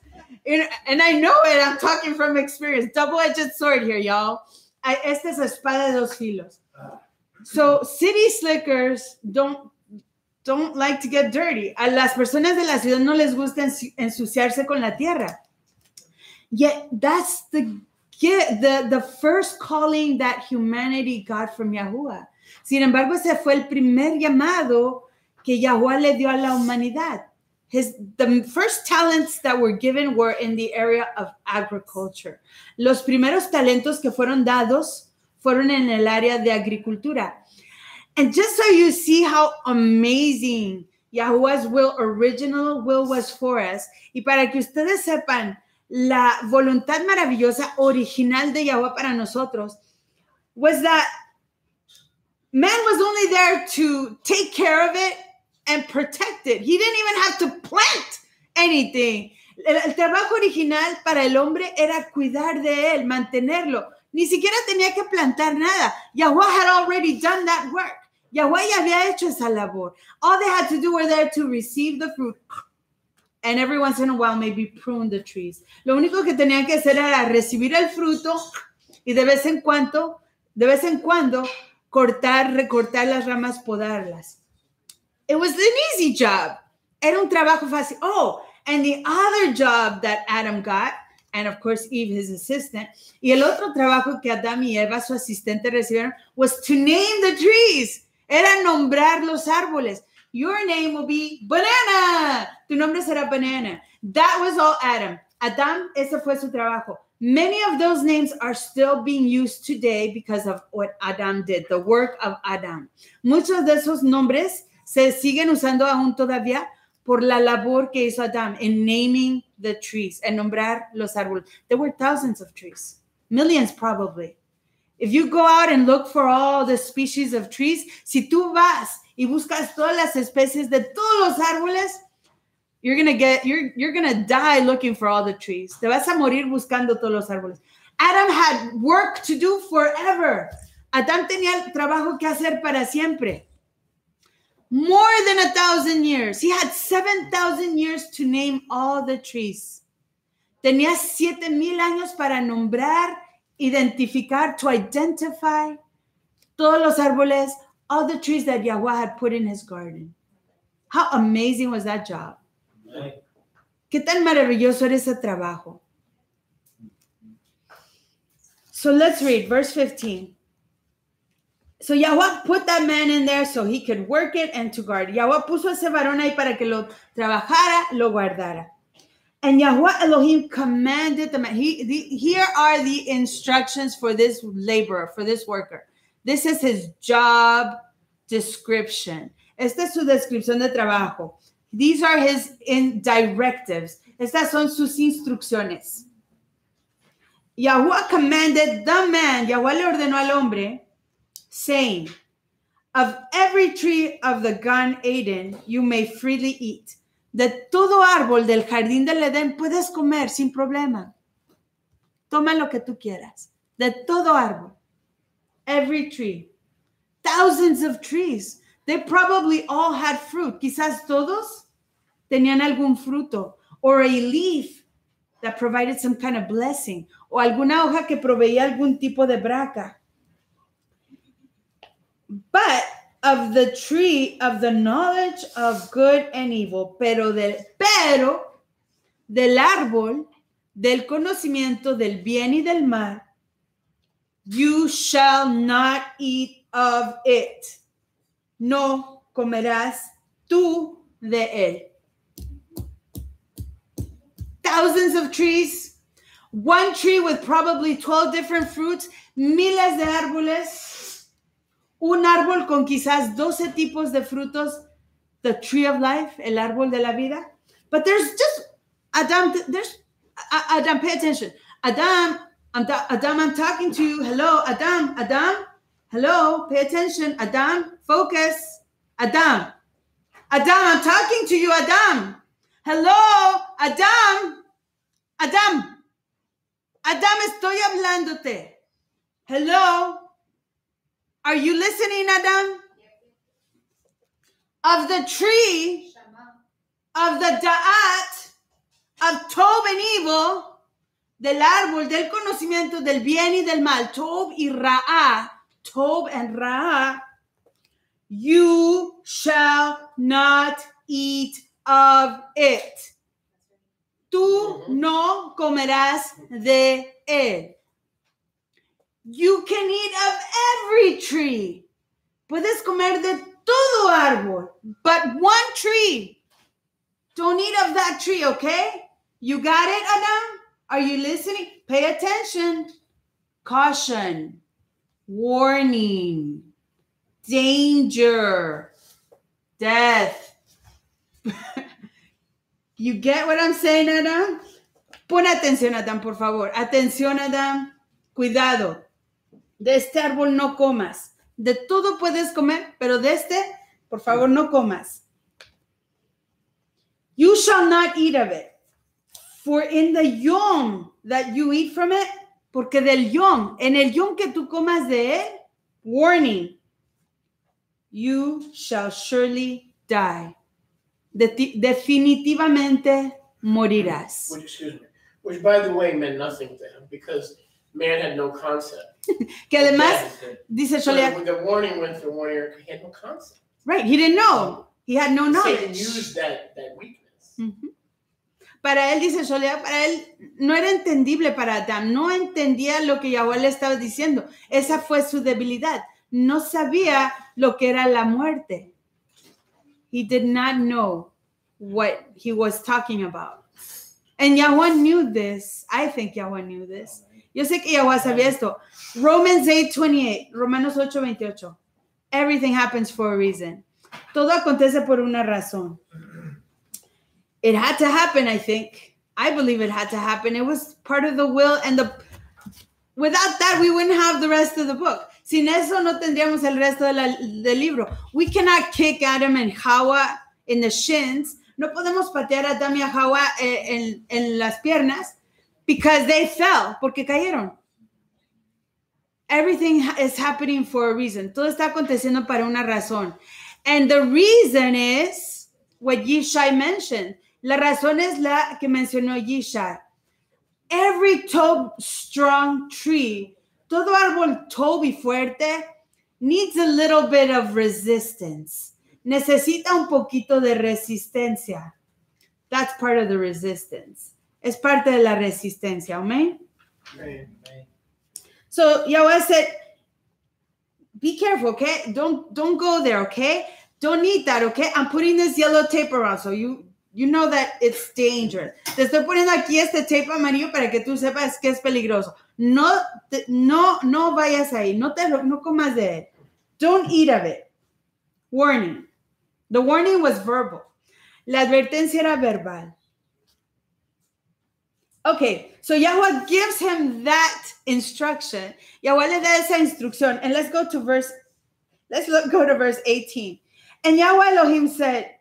And I know it. I'm talking from experience. Double-edged sword here, y'all. Esta es espada de dos filos. So city slickers don't like to get dirty. A las personas de la ciudad no les gusta ensuciarse con la tierra. Yet that's the first calling that humanity got from Yahuwah. Sin embargo, ese fue el primer llamado que Yahuwah le dio a la humanidad. the first talents that were given were in the area of agriculture. Los primeros talentos que fueron dados fueron en el área de agricultura. And just so you see how amazing Yahuwah's original will was for us, y para que ustedes sepan la voluntad maravillosa original de Yahuwah para nosotros, was that man was only there to take care of it and protect it. He didn't even have to plant anything. El trabajo original para el hombre era cuidar de él, mantenerlo. Ni siquiera tenía que plantar nada. Yahuwah had already done that work. Yahuwah ya había hecho esa labor. All they had to do were there to receive the fruit and every once in a while maybe prune the trees. Lo único que tenían que hacer era recibir el fruto y de vez en cuando cortar, recortar las ramas, podarlas. It was an easy job. Era un trabajo fácil. Oh, and the other job that Adam got, and of course Eve, his assistant, y el otro trabajo que Adam y Eva, su asistente, recibieron, was to name the trees. Era nombrar los árboles. Your name will be banana. Tu nombre será banana. That was all Adam. Adam, ese fue su trabajo. Many of those names are still being used today because of what Adam did, the work of Adam. Muchos de esos nombres se siguen usando aún todavía por la labor que hizo Adam in naming the trees, en nombrar los árboles. There were thousands of trees, millions probably. If you go out and look for all the species of trees, si tú vas y buscas todas las especies de todos los árboles, you're gonna die looking for all the trees. Te vas a morir buscando todos los árboles. Adam had work to do forever. Adam tenía el trabajo que hacer para siempre. More than 1,000 years. He had 7,000 years to name all the trees. Tenía 7,000 años para nombrar, identificar, to identify todos los árboles, all the trees that Yahweh had put in his garden. How amazing was that job? Qué tan maravilloso era ese trabajo. So let's read verse 15. So Yahweh put that man in there so he could work it and to guard. Yahweh puso ese varón ahí para que lo trabajara, lo guardara. And Yahweh Elohim commanded the man. Here are the instructions for this laborer, for this worker. This is his job description. Esta es su descripción de trabajo. These are his directives. Estas son sus instrucciones. Yahweh commanded the man, Yahweh le ordenó al hombre, saying, of every tree of the Gan Eden you may freely eat. De todo árbol del jardín del Edén puedes comer sin problema. Toma lo que tú quieras. De todo árbol. Every tree. Thousands of trees. They probably all had fruit. Quizás todos tenían algún fruto. Or a leaf that provided some kind of blessing. O alguna hoja que proveía algún tipo de braca. But of the tree of the knowledge of good and evil, pero del árbol del conocimiento del bien y del mal, you shall not eat of it. No comerás tú de él. Thousands of trees, one tree with probably 12 different fruits, miles de árboles. Un árbol con quizás 12 tipos de frutos, the tree of life, el árbol de la vida. But there's just, Adam, pay attention. Adam, I'm talking to you. Hello, Adam, hello, pay attention. Adam, focus. Adam, I'm talking to you, Adam. Hello, Adam, estoy hablándote. Hello. Are you listening, Adam? Of the tree, of the da'at, of Tob and evil, del árbol, del conocimiento del bien y del mal, Tob and Ra'ah, you shall not eat of it. Tú no comerás de él. You can eat of every tree. Puedes comer de todo árbol, but one tree. Don't eat of that tree, okay? You got it, Adam? Are you listening? Pay attention. Caution, warning, danger, death. You get what I'm saying, Adam? Pon atención, Adam, por favor. Atención, Adam. Cuidado. De este árbol no comas. De todo puedes comer, pero de este, por favor, no comas. You shall not eat of it. For in the yom that you eat from it, porque del yom, en el yom que tú comas de él, warning, you shall surely die. Definitivamente morirás. Which, by the way, meant nothing to him because man had no concept. Que además, dice So Sholia, when the warning went through one ear, he had no concept. right, he didn't know. He had no knowledge. Satan used that weakness. Ujú. Para él, dice Sholia, para él no era entendible para Adán. No entendía lo que Yahweh le estaba diciendo. Esa fue su debilidad. No sabía lo que era la muerte. He did not know what he was talking about. And Yahweh knew this. I think Yahweh knew this. Yo sé que Yahweh sabía esto. Romans 8:28. Romanos 8:28. Everything happens for a reason. Todo acontece por una razón. It had to happen, I think. I believe it had to happen. It was part of the will and without that, we wouldn't have the rest of the book. Sin eso no tendríamos el resto del libro. We cannot kick Adam and Hawa in the shins. No podemos patear a Adam y a Hawa en las piernas because they fell, porque cayeron. Everything is happening for a reason. Todo está aconteciendo para una razón. And the reason is what Yishai mentioned. La razón es la que mencionó Yishai. Every strong tree, todo árbol tobe y fuerte, needs a little bit of resistance. Necesita un poquito de resistencia. That's part of the resistance. Es parte de la resistencia, amén? Amen. So Yahweh said, be careful, okay? Don't go there, okay? Don't eat that, okay? I'm putting this yellow tape around so you know that it's dangerous. Te estoy poniendo aquí este tape amarillo para que tú sepas que es peligroso. No vayas ahí. No comas de él. Don't eat of it. Warning. The warning was verbal. La advertencia era verbal. Okay, so Yahweh gives him that instruction. Yahweh le da esa instrucción. And let's go to verse 18. And Yahweh Elohim said,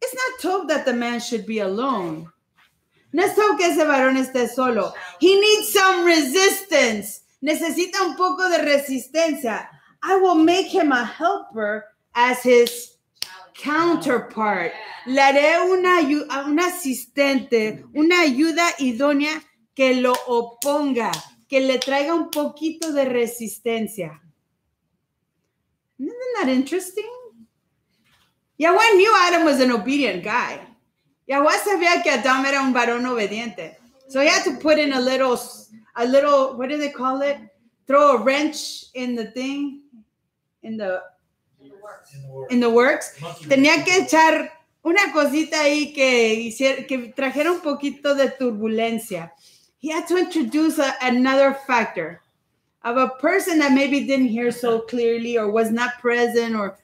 it's not told that the man should be alone. No es told que ese varón esté solo. He needs some resistance. Necesita un poco de resistencia. I will make him a helper as his counterpart. Le haré un asistente, una ayuda idónea que lo oponga, que le traiga un poquito de resistencia. Isn't that interesting? Yahweh knew Adam was an obedient guy. Yahweh sabía que Adam era un varón obediente. So he had to put in a little, what do they call it? Throw a wrench in the thing, in the works. Tenía que echar una cosita ahí que trajera un poquito de turbulencia. He had to introduce another factor of a person that maybe didn't hear so clearly or was not present or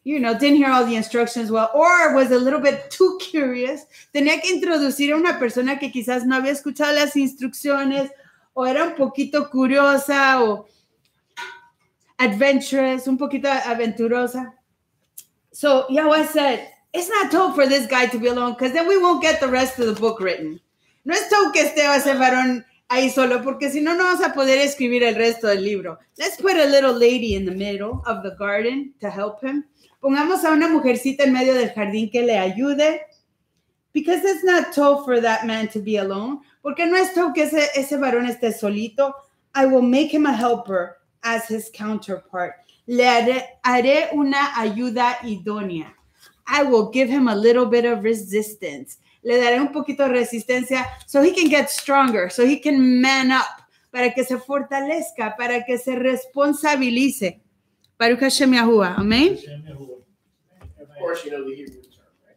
didn't hear all the instructions well, or was a little bit too curious. Tenía que introducir a una persona que quizás no había escuchado las instrucciones, o era un poquito curiosa, o adventurous, un poquito aventurosa. So Yahweh said, it's not told for this guy to be alone, because then we won't get the rest of the book written. No es told que esté ese varón ahí solo, porque si no, no vamos a poder escribir el resto del libro. Let's put a little lady in the middle of the garden to help him. Pongamos a una mujercita en medio del jardín que le ayude. Because it's not told for that man to be alone. Porque no es told que ese varón esté solito. I will make him a helper as his counterpart. Le haré una ayuda idónea. I will give him a little bit of resistance. Le daré un poquito de resistencia so he can get stronger, so he can man up, para que se fortalezca, para que se responsabilice. Baruch Hashem Yahuwah. Amen? Of course, you know the Hebrew term, right?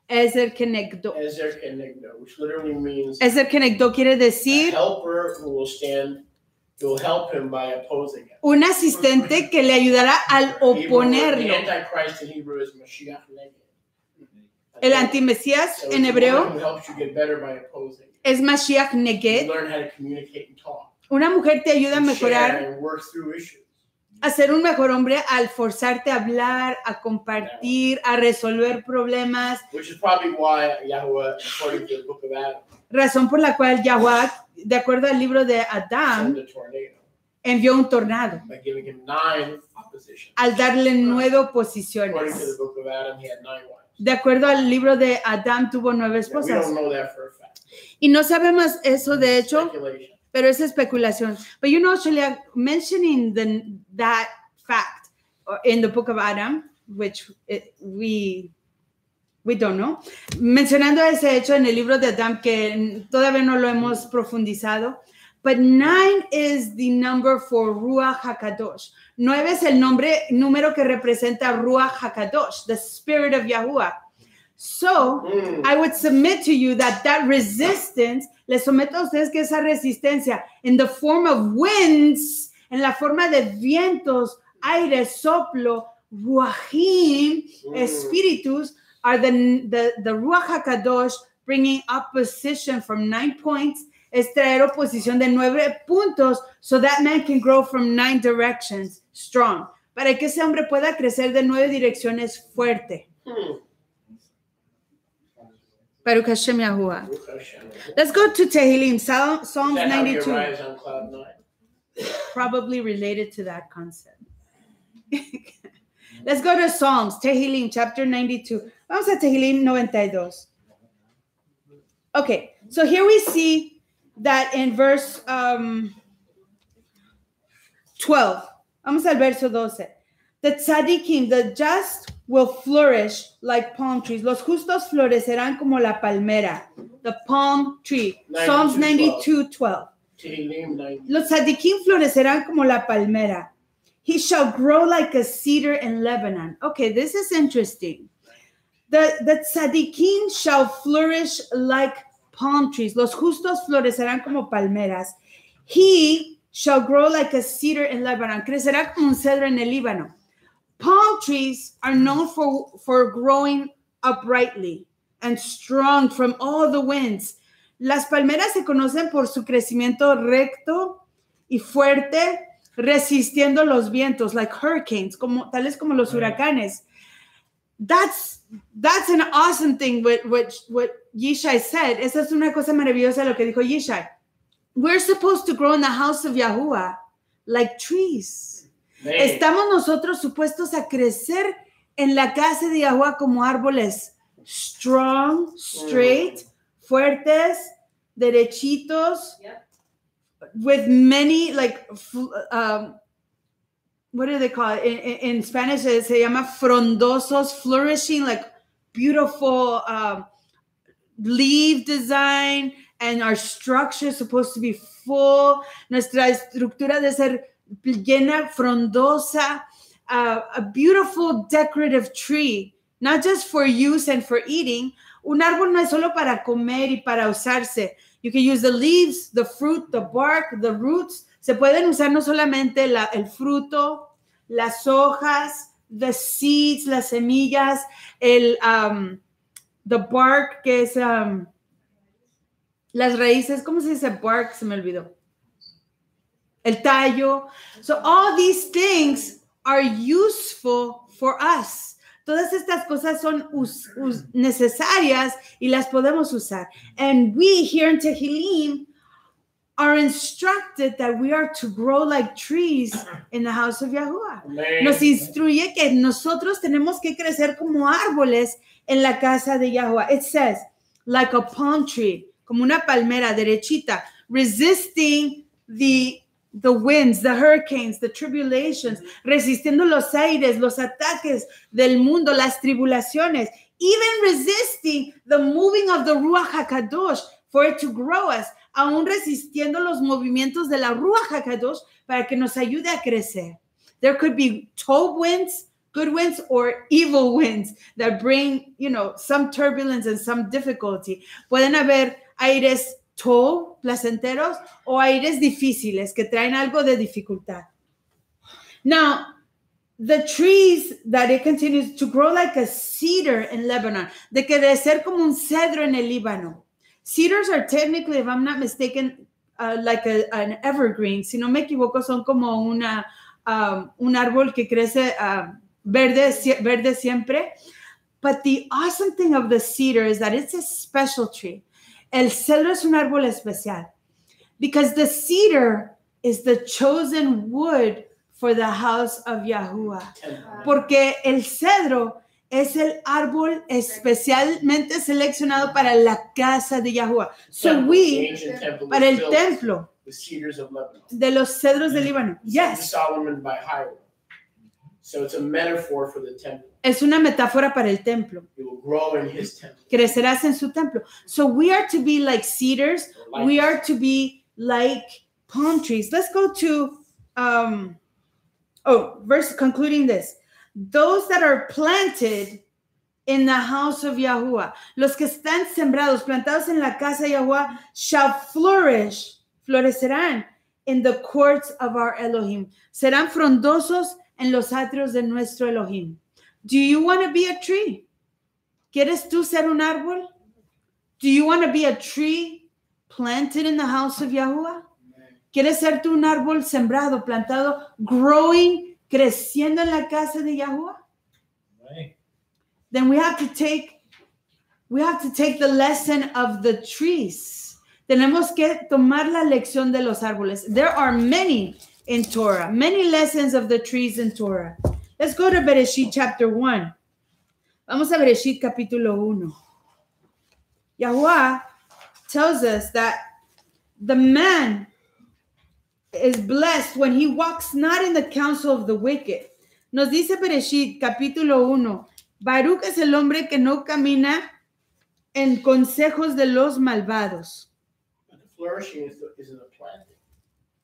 Ezer kenegdo. Ezer kenegdo, which literally means Ezer kenegdo quiere a decir helper who will stand, who will help him by opposing him. un asistente que le ayudará al Hebrew, the oponerlo. Antichrist in Hebrew is Mashiach Neged. El antimesías So en it's the one hebreo who helps you get better by opposing. es Mashiach You Neged. learn how to communicate and talk. Una mujer te ayuda a And mejorar, share and work through issues. a ser un mejor hombre al forzarte a hablar, a compartir, a resolver problemas, Which is probably why Yahweh, according to the book of Adam, razón por la cual Yahweh, de acuerdo al libro de Adán, sent a tornado envió un tornado by giving him 9 oppositions. al darle 9 According to oposiciones. the book of Adam, he had 9 wives. De acuerdo al libro de Adán, tuvo 9 Now, we esposas. don't know that for a fact. Y no sabemos eso de hecho, Speculation. pero es especulación. But you know, Shelia, mentioning that fact in the book of Adam, which we don't know, mencionando ese hecho en el libro de Adán que todavía no lo hemos profundizado, but 9 is the number for Ruach HaKadosh. 9 es el número que representa Ruach HaKadosh, the spirit of Yahuwah. So, I would submit to you that resistance, les someto a ustedes que esa resistencia, in the form of winds, en la forma de vientos, aire, soplo, ruachim, espíritus, are the Ruach HaKadosh bringing opposition from 9 points, es traer oposición de 9 puntos, so that man can grow from 9 directions, strong, para que ese hombre pueda crecer de 9 direcciones fuerte. Baruch Hashem Yahuwah. Let's go to Tehillim, Psalms Is that how he 92. arrives on cloud 9? Probably related to that concept. Let's go to Psalms, Tehillim, chapter 92. Vamos a Tehillim 92. Okay, so here we see that in verse 12. Vamos al verso 12. The tzaddikim, the just, will flourish like palm trees. Los justos florecerán como la palmera, the palm tree. Psalms 92:12. Tehillim 90. Los tzaddikim florecerán como la palmera. He shall grow like a cedar in Lebanon. Okay, this is interesting. The tzaddikim shall flourish like palm trees. Los justos florecerán como palmeras. He shall grow like a cedar in Lebanon. Crecerá como un cedro en el Líbano. Palm trees are known for growing uprightly and strong from all the winds. Las palmeras se conocen por su crecimiento recto y fuerte, resistiendo los vientos, like hurricanes, tales como los huracanes. That's an awesome thing what Yishai said. Esa es una cosa maravillosa lo que dijo Yishai. We're supposed to grow in the house of Yahuwah like trees. Estamos nosotros supuestos a crecer en la casa de Yahuwah como árboles strong, straight, fuertes, derechitos, with many, like, what do they call it? In Spanish, se llama frondosos, flourishing, like beautiful leaf design, and our structure is supposed to be full. Nuestra estructura de ser llena, frondosa, a beautiful decorative tree, not just for use and for eating. Un árbol no es solo para comer y para usarse. You can use the leaves, the fruit, the bark, the roots. Se pueden usar no solamente el fruto, las hojas, the seeds, las semillas, the bark, que es las raíces. ¿Cómo se dice bark? Se me olvidó. El tallo. So all these things are useful for us. Todas estas cosas son necesarias y las podemos usar. And we here in Tehillim are instructed that we are to grow like trees in the house of Yahuwah. Nos instruye que nosotros tenemos que crecer como árboles en la casa de Yahuwah. It says, like a palm tree, como una palmera derechita, resisting the winds, the hurricanes, the tribulations, resistiendo los aires, los ataques del mundo, las tribulaciones, even resisting the moving of the Ruach HaKadosh for it to grow us, aún resistiendo los movimientos de la Ruach HaKadosh para que nos ayude a crecer. There could be Tob winds, good winds or evil winds that bring, some turbulence and some difficulty. Pueden haber aires placenteros o aires difíciles que traen algo de dificultad. Now, the trees that it continues to grow like a cedar in Lebanon, de crecer como un cedro en el Líbano. Cedars are technically, if I'm not mistaken, like an evergreen. Si no me equivoco, son como un árbol que crece verde siempre. But the awesome thing of the cedar is that it's a special tree. El cedro es un árbol especial because the cedar is the chosen wood for the house of Yahuwah. Porque el cedro es el árbol especialmente seleccionado para la casa de Yahuwah. So para el templo de los cedros de Líbano. Yes. Solomon by Hiram. So it's a metaphor for the temple. Es una metáfora para el templo. You will grow in his temple. Crecerás en su templo. So we are to be like cedars. We are to be like palm trees. Let's go to verse concluding this. Those that are planted in the house of Yahuwah, los que están sembrados, plantados en la casa de Yahuwah, shall florecerán in the courts of our Elohim. Serán frondosos en los atrios de nuestro Elohim. Do you want to be a tree? ¿Quieres tú ser un árbol? Do you want to be a tree planted in the house of Yahuwah? ¿Quieres ser tú un árbol sembrado, plantado, growing, creciendo en la casa de Yahuwah? Right. Then we have to take the lesson of the trees. Tenemos que tomar la lección de los árboles. There are many in Torah, many lessons of the trees in Torah. Let's go to Bereshit chapter 1. Vamos a Bereshit capítulo 1. Yahuwah tells us that the man is blessed when he walks not in the counsel of the wicked. Nos dice Bereshit capítulo 1, Baruch es el hombre que no camina en consejos de los malvados. But the flourishing isn't a planting.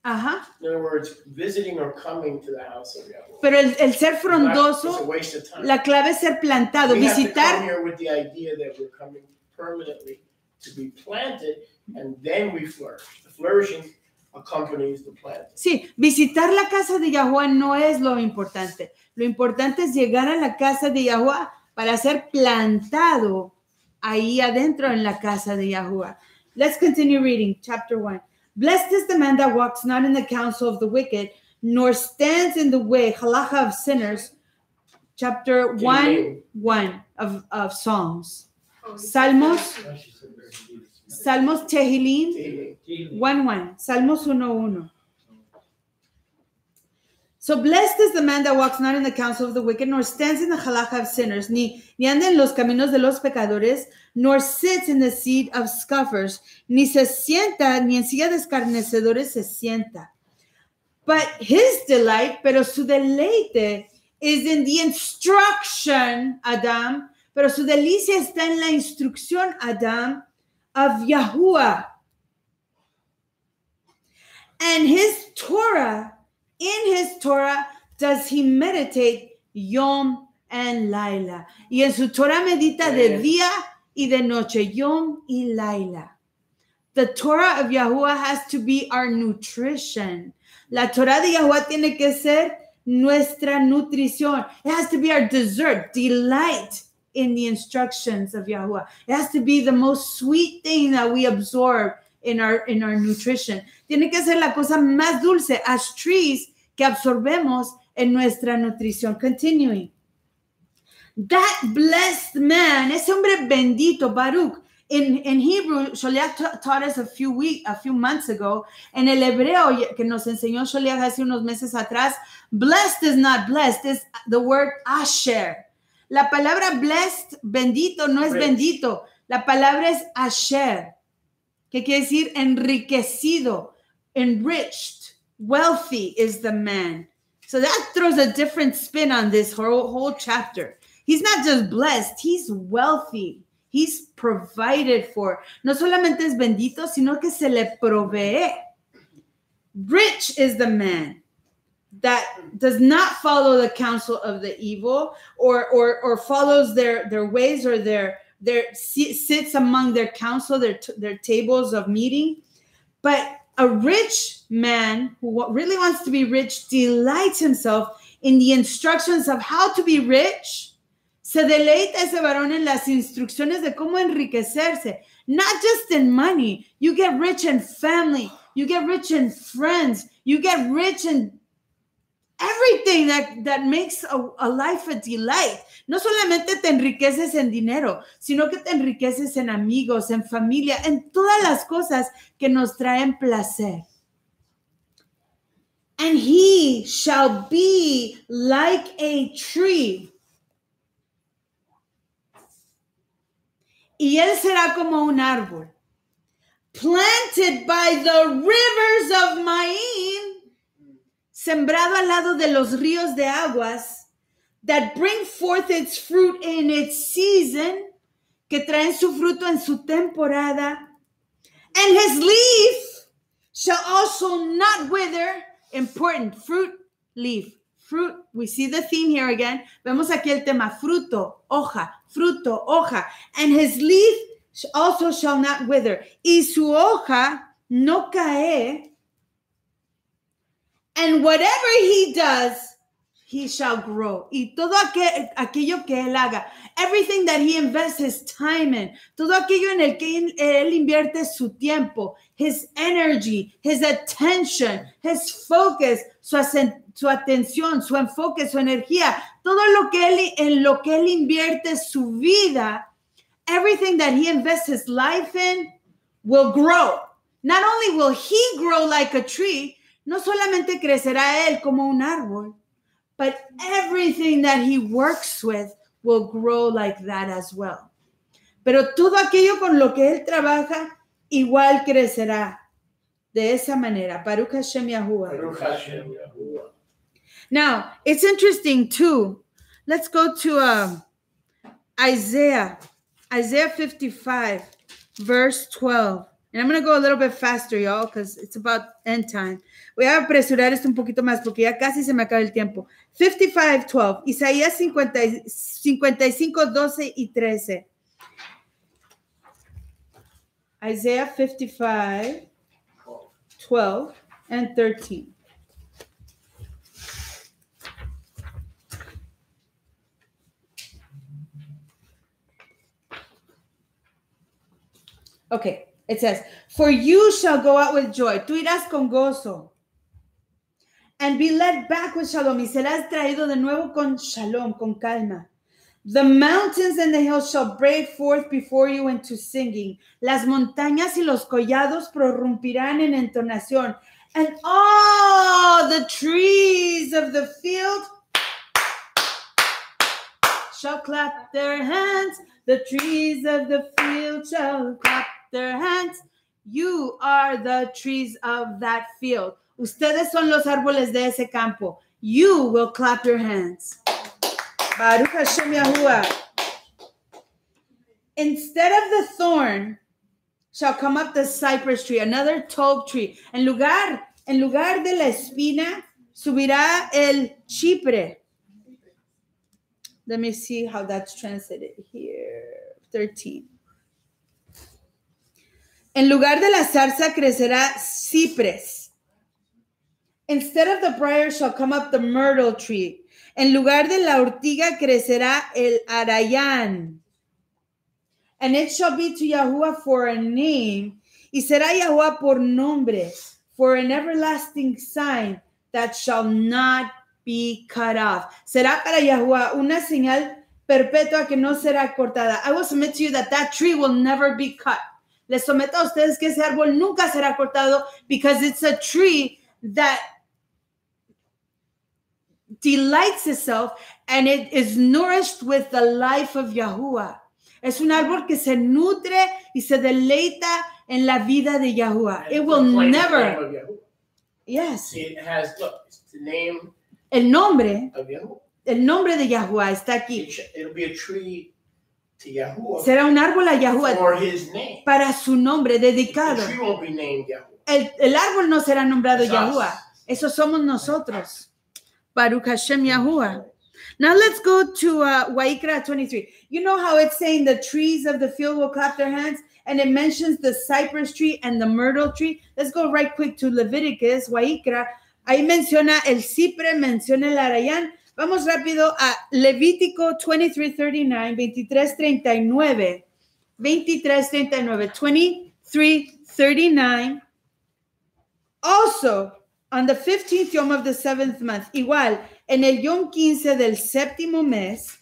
Ajá. In other words, visiting or coming to the house of Yahweh. Pero el ser frondoso, It's a waste of time. la clave es ser plantado, We have to come visitar. here with the idea that we're coming permanently to be planted, and then we flourish. The flourishing accompanies the planting. Sí, visitar la casa de Yahuwah no es lo importante. Lo importante es llegar a la casa de Yahuwah para ser plantado ahí adentro en la casa de Yahuwah. Let's continue reading, chapter 1. Blessed is the man that walks not in the counsel of the wicked, nor stands in the way, halacha of sinners. Chapter 1 of Psalms. Salmos Tehillim 1:1. Salmos 1:1. So blessed is the man that walks not in the counsel of the wicked, nor stands in the halacha of sinners, ni anda en los caminos de los pecadores, nor sits in the seat of scoffers, ni se sienta, ni en silla de escarnecedores se sienta. But his delight, pero su deleite, is in the instruction, Adam, pero su delicia está en la instrucción, Adam, of Yahuwah. And his Torah, in his Torah does he meditate Yom and Laila. Y en su Torah medita de día y de noche, Yom y Laila. The Torah of Yahuwah has to be our nutrition. La Torah de Yahuwah tiene que ser nuestra nutrición. It has to be our dessert, delight in the instructions of Yahuwah. It has to be the most sweet thing that we absorb in our nutrition. Tiene que ser la cosa más dulce, as trees, que absorbemos en nuestra nutrición. Continuing. That blessed man, ese hombre bendito, Baruch, in Hebrew, Sholiach taught us a few months ago, en el hebreo que nos enseñó Sholiach hace unos meses atrás, blessed is not blessed, is the word asher. La palabra blessed, bendito, no es bendito. La palabra es asher, que quiere decir enriquecido, enriched, wealthy is the man. So that throws a different spin on this whole chapter. He's not just blessed, he's wealthy. He's provided for. No solamente es bendito, sino que se le provee. Rich is the man. that does not follow the counsel of the evil or follows their ways or their sits among their counsel, their tables of meeting. But a rich man who really wants to be rich delights himself in the instructions of how to be rich. Se deleita ese varón en las instrucciones de cómo enriquecerse. Not just in money. You get rich in family. You get rich in friends. You get rich in everything that makes a life a delight. No solamente te enriqueces en dinero, sino que te enriqueces en amigos, en familia, en todas las cosas que nos traen placer. And he shall be like a tree. Y él será como un árbol, planted by the rivers of Maim, sembrado al lado de los ríos de aguas, that bring forth its fruit in its season, que traen su fruto en su temporada, and his leaf shall also not wither. Important, fruit, leaf. Fruit, we see the theme here again. Vemos aquí el tema, fruto, hoja, and his leaf also shall not wither. Y su hoja no cae, and whatever he does, he shall grow. Y todo aquello que él haga, everything that he invests his time in, todo aquello en el que él invierte su tiempo, his energy, his attention, his focus, su atención, su enfoque, su energía, todo en lo que él invierte su vida, everything that he invests his life in will grow. Not only will he grow like a tree, no solamente crecerá él como un árbol, but everything that he works with will grow like that as well. Pero todo aquello con lo que él trabaja, igual crecerá. De esa manera. Baruch Hashem Yahuwah. Baruch Hashem Yahuwah. Now, it's interesting too. Let's go to Isaiah 55, verse 12. And I'm going to go a little bit faster, y'all, because it's about end time. Voy a apresurar esto un poquito más porque ya casi se me acaba el tiempo. 55:12. Isaías 55, 12 y 13. Isaiah 55, 12 and 13. Okay. It says, for you shall go out with joy. Tú irás con gozo. And be led back with shalom. Y serás traído de nuevo con shalom, con calma. The mountains and the hills shall break forth before you into singing. Las montañas y los collados prorrumpirán en entonación. And all the trees of the field shall clap their hands. The trees of the field shall clap their hands. You are the trees of that field. Ustedes son los árboles de ese campo. You will clap your hands. Baruch Hashem Yahuwah. Instead of the thorn shall come up the cypress tree, another tov tree. En lugar de la espina subirá el chipre. Let me see how that's translated here. 13. En lugar de la zarza crecerá cipres. Instead of the briar shall come up the myrtle tree. En lugar de la ortiga crecerá el arayán. And it shall be to Yahuwah for a name. Y será Yahuwah por nombre. For an everlasting sign that shall not be cut off. Será para Yahuwah una señal perpetua que no será cortada. I will submit to you that tree will never be cut. Les someto a ustedes que ese árbol nunca será cortado because it's a tree that delights itself and it is nourished with the life of Yahuwah. Es un árbol que se nutre y se deleita en la vida de Yahuwah. It will never. Yes. It has, look, it's the name El nombre of Yahuwah. El nombre de Yahuwah está aquí. It'll be a tree to Yahuwah. Será un árbol a Yahuwah for his name. Para su nombre dedicado. The tree won't be named Yahuwah. El árbol no será nombrado It's Yahuwah. us. Eso somos nosotros. Baruch Hashem Yahuwah. Now let's go to Wa'ikra 23. You know how it's saying the trees of the field will clap their hands? And it mentions the cypress tree and the myrtle tree. Let's go right quick to Leviticus, Wa'ikra. Ahí menciona el cipre, menciona el arayán. Vamos rápido a Levítico 23:39, 23:39. 23:39, 23:39. Also, on the 15th Yom of the 7th month, igual, en el Yom 15 del séptimo mes,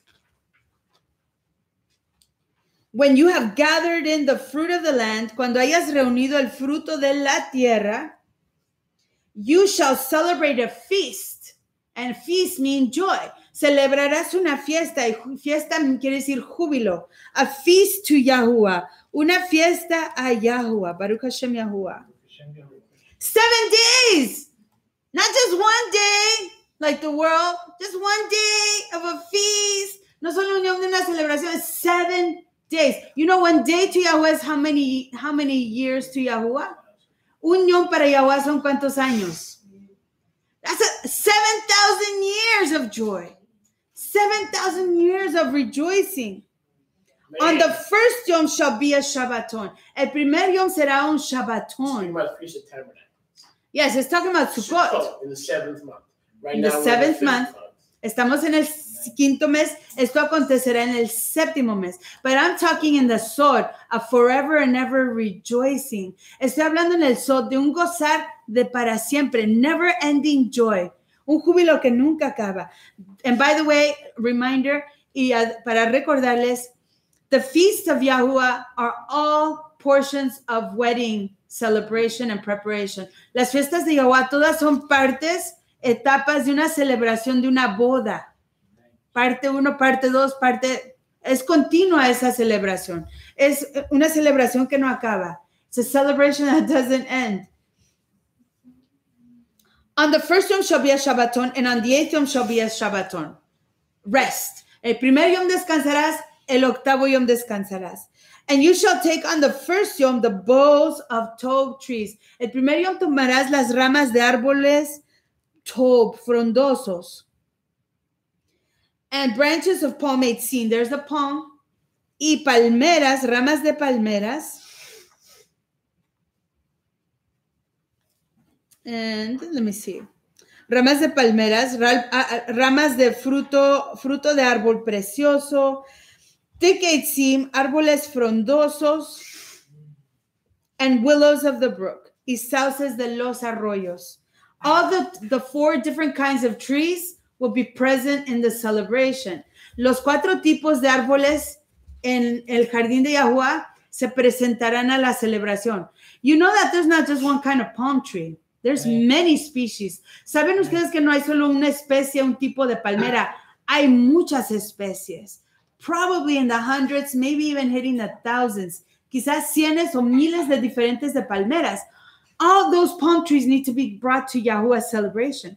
when you have gathered in the fruit of the land, cuando hayas reunido el fruto de la tierra, you shall celebrate a feast. And feast means joy. Celebrarás una fiesta, y fiesta quiere decir júbilo. A feast to Yahuwah. Una fiesta a Yahuwah. Baruch Hashem Yahuwah. 7 days. Not just one day, like the world. Just one day of a feast. No solo unión de una celebración. It's 7 days. You know, one day to Yahuwah is how many years to Yahuwah? Un yom para Yahuwah son cuántos años? That's 7,000 years of joy. 7,000 years of rejoicing. Man. On the first yom shall be a Shabbaton. El primer yom será un Shabbaton. Yes, it's talking about Sukkot. In the 7th month. Right in now, the 7th month. Estamos en el quinto mes. Esto acontecerá en el séptimo mes. But I'm talking in the Sod, a forever and ever rejoicing. Estoy hablando en el Sod de un gozar de para siempre, never ending joy. Un júbilo que nunca acaba. And by the way, reminder, y para recordarles, the feasts of Yahuwah are all portions of wedding celebration and preparation. Las fiestas de Yahuwah todas son partes, etapas de una celebración de una boda. Parte 1, parte 2, es continua esa celebración. Es una celebración que no acaba. It's a celebration that doesn't end. On the first yom shall be a Shabbaton, and on the 8th yom shall be a Shabbaton. Rest. El primer yom descansarás, el octavo yom descansarás. And you shall take on the first yom the boughs of tob trees. El primer yom tomarás las ramas de árboles tob, frondosos. And branches of palmate seen. There's the palm. Y palmeras, ramas de palmeras. And let me see. Ramas de palmeras, ramas de fruto de árbol precioso. Thick eitzim, árboles frondosos. And willows of the brook. Y sauces de los arroyos. All the 4 different kinds of trees will be present in the celebration. Los 4 tipos de árboles en el jardín de Yahuwah se presentarán a la celebración. You know that there's not just one kind of palm tree. There's many species. ¿Saben ustedes que no hay solo una especie, un tipo de palmera? Hay muchas especies. Probably in the hundreds, maybe even hitting the thousands. Quizás cientos o miles de diferentes de palmeras. All those palm trees need to be brought to Yahuwah's celebration.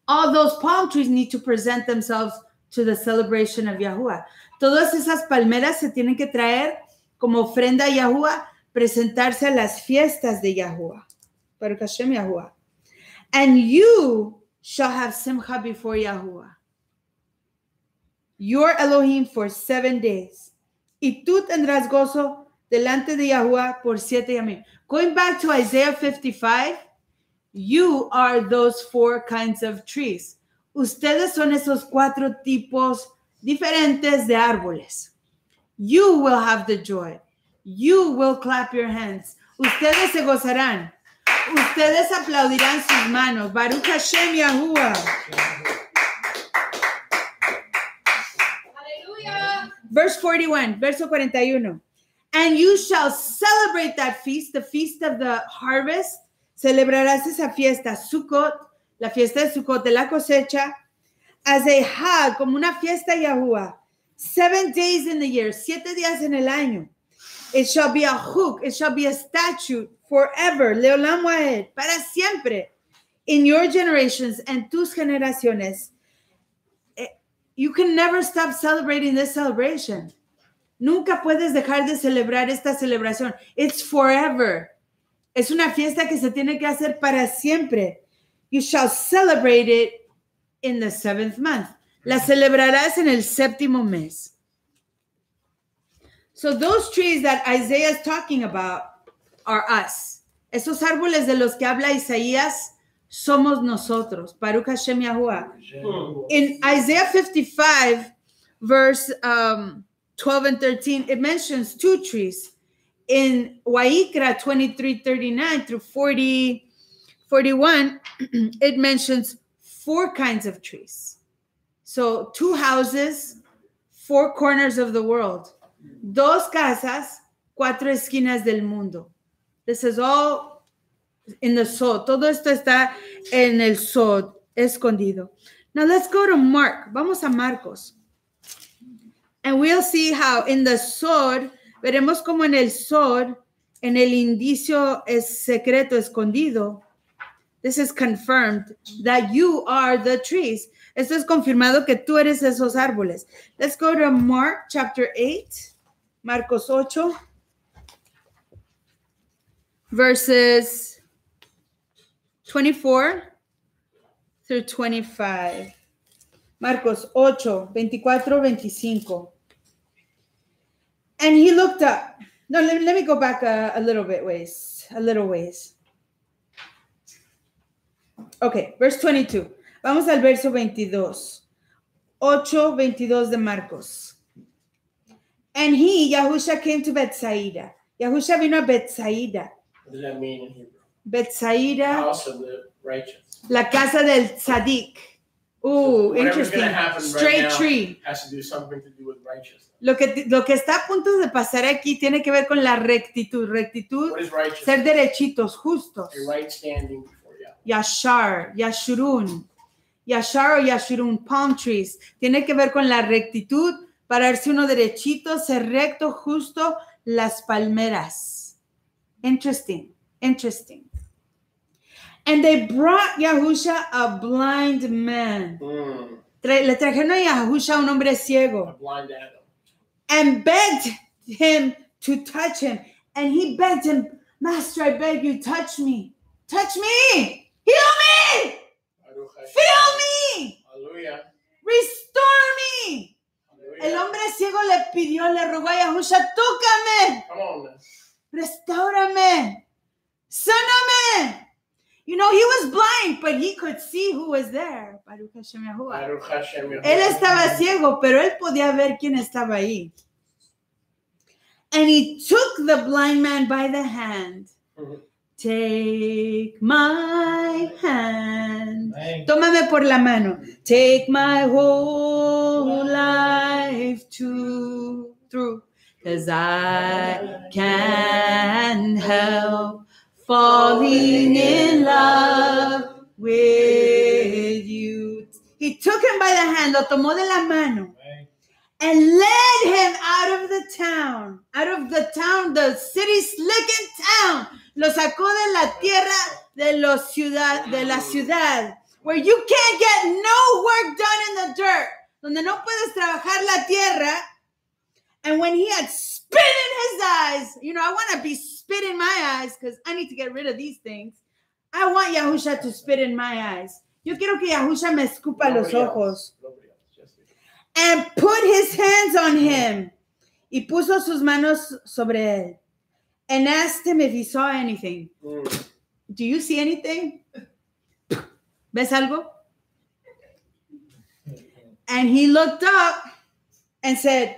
All those palm trees need to present themselves to the celebration of Yahuwah. Todas esas palmeras se tienen que traer como ofrenda a Yahuwah, presentarse a las fiestas de Yahuwah. Baruch Hashem Yahuwah. And you shall have simcha before Yahuwah, your Elohim, for 7 days. Y tú tendrás gozo delante de Yahuwah por 7 yamim. Going back to Isaiah 55, you are those 4 kinds of trees. Ustedes son esos 4 tipos diferentes de árboles. You will have the joy. You will clap your hands. Ustedes se gozarán. Ustedes aplaudirán sus manos. Baruch Hashem Yahuwah. Hallelujah. Verse 41, verso 41. And you shall celebrate that feast, the feast of the harvest. Celebrarás esa fiesta, Sukkot, la fiesta de Sukkot, de la cosecha, as a hag, como una fiesta Yahuwah. 7 days in the year, 7 días en el año. It shall be a chuk, it shall be a statute forever, leolam waed, para siempre. In your generations and tus generaciones, you can never stop celebrating this celebration. Nunca puedes dejar de celebrar esta celebración. It's forever. Es una fiesta que se tiene que hacer para siempre. You shall celebrate it in the 7th month. La celebrarás en el 7º mes. So those trees that Isaiah is talking about are us. Esos árboles de los que habla Isaías somos nosotros. Baruch Hashem Yahuwah. In Isaiah 55, verse 12 and 13, it mentions 2 trees. In Wa'ikra 23:39 through 41, it mentions 4 kinds of trees. So 2 houses, 4 corners of the world. 2 casas, 4 esquinas del mundo. This is all in the Sod. Todo esto está en el Sod, escondido. Now let's go to Mark. Vamos a Marcos. And we'll see how in the Sod, veremos como en el Sod, en el indicio es secreto, escondido. This is confirmed that you are the trees. Esto es confirmado que tú eres esos árboles. Let's go to Mark chapter 8, Marcos 8, verses 24 through 25. Marcos 8, 24, 25. And he looked up. No, let me go back a little ways. Okay, verse 22. Vamos al verso 22. 8:22 de Marcos. And he, Yahusha, came to Bethsaida. Yahusha vino a Bethsaida. What does that mean in Hebrew? Bethsaida. House of the righteous. La casa del tzadik. Ooh, interesting. Straight tree. Has to do something to do with righteousness. Lo que está a punto de pasar aquí tiene que ver con la rectitud. Rectitud, What is righteousness? ser derechitos, justos. A right standing before Yahweh. Yashar, Yashurun. Yashar o Yashurun, palm trees. Tiene que ver con la rectitud, pararse uno derechito, ser recto, justo, las palmeras. Interesting. And they brought Yahusha a blind man. Le trajeron a Yahusha un hombre ciego. A blind Adam. And begged him to touch him. And he begged him, Master, I beg you, touch me. Touch me. Heal me. Fill me. Hallelujah. Restore me. Hallelujah. El hombre ciego le pidió, le rogó a Yahusha, tócame. Come on, man. Restaurame. Sáname. You know, he was blind, but he could see who was there. Baruch Hashem Yahuwah. Baruch Hashem Yahuwah. Él estaba ciego, pero él podía ver quién estaba ahí. And he took the blind man by the hand. Take my hand. Tómame por la mano. Take my whole life through. 'Cause I can't help falling in love with you. He took him by the hand, lo tomó de la mano, and led him out of the town, the city slickened town. Lo sacó de la tierra de la ciudad, where you can't get no work done in the dirt, donde no puedes trabajar la tierra. And when he had spit in his eyes, you know, I want to be spit in my eyes because I need to get rid of these things. I want Yahusha to spit in my eyes. Yo quiero que Yahusha me escupa los ojos. And put his hands on him. Y puso sus manos sobre él. And asked him if he saw anything. Do you see anything? ¿Ves algo? And he looked up and said,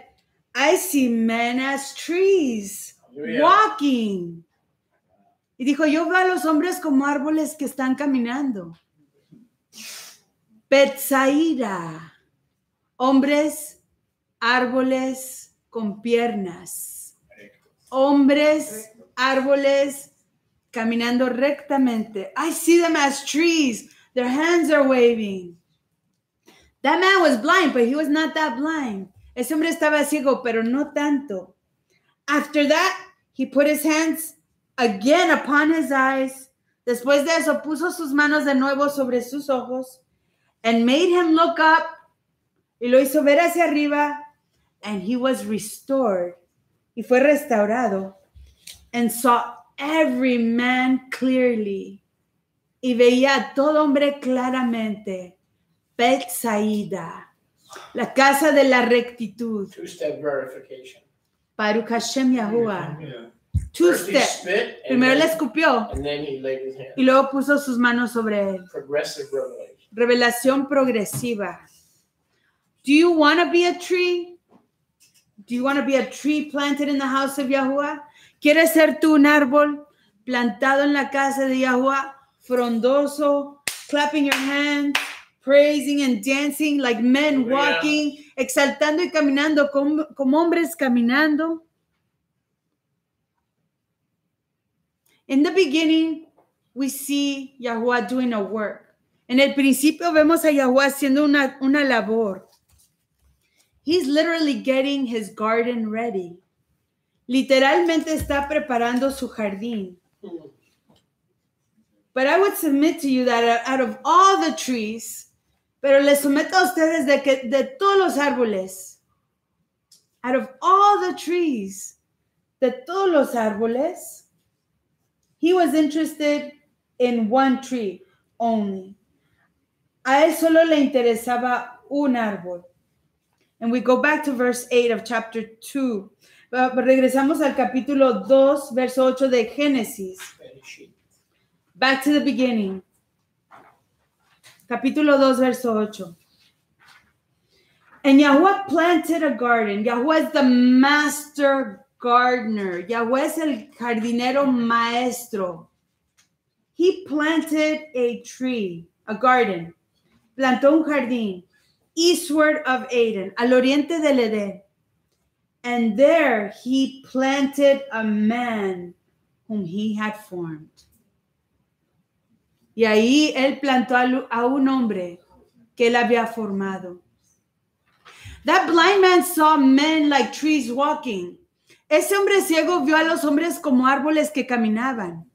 I see men as trees, walking. Y dijo, yo veo a los hombres como árboles que están caminando. Betsaida. Hombres, árboles con piernas. Hombres, árboles caminando rectamente. I see them as trees. Their hands are waving. That man was blind, but he was not that blind. Ese hombre estaba ciego, pero no tanto. After that, he put his hands again upon his eyes. Después de eso, puso sus manos de nuevo sobre sus ojos and made him look up. Y lo hizo ver hacia arriba. And he was restored. Y fue restaurado. And saw every man clearly. Y veía a todo hombre claramente. Betsaida, la casa de la rectitud. Two-step verification. Baruch Hashem Yahuwah. Yeah. Two First he step. spit, and Primero le then, escupió and then he laid his hand. y luego puso sus manos sobre él. Progressive revelation. Revelación progresiva. Do you want to be a tree? Do you want to be a tree planted in the house of Yahuwah? ¿Quieres ser tú un árbol plantado en la casa de Yahuwah? Frondoso, clapping your hands, praising and dancing like men walking, exaltando y caminando como hombres caminando. In the beginning, we see Yahuwah doing a work. En el principio vemos a Yahuwah haciendo una labor. He's literally getting his garden ready. Literalmente está preparando su jardín. But I would submit to you that out of all the trees, pero les someto a ustedes de todos los árboles, out of all the trees, de todos los árboles, he was interested in one tree only. A él solo le interesaba un árbol. And we go back to verse 8 of chapter 2. Regresamos al capítulo 2, verso 8 de Génesis. Back to the beginning. Capítulo 2, verso 8. And Yahuwah planted a garden. Yahuwah is the master gardener. Yahuwah es el jardinero maestro. He planted a tree, a garden. Plantó un jardín, eastward of Eden, al oriente del Edén. And there he planted a man whom he had formed. Y ahí él plantó a un hombre que él había formado. That blind man saw men like trees walking. Ese hombre ciego vio a los hombres como árboles que caminaban.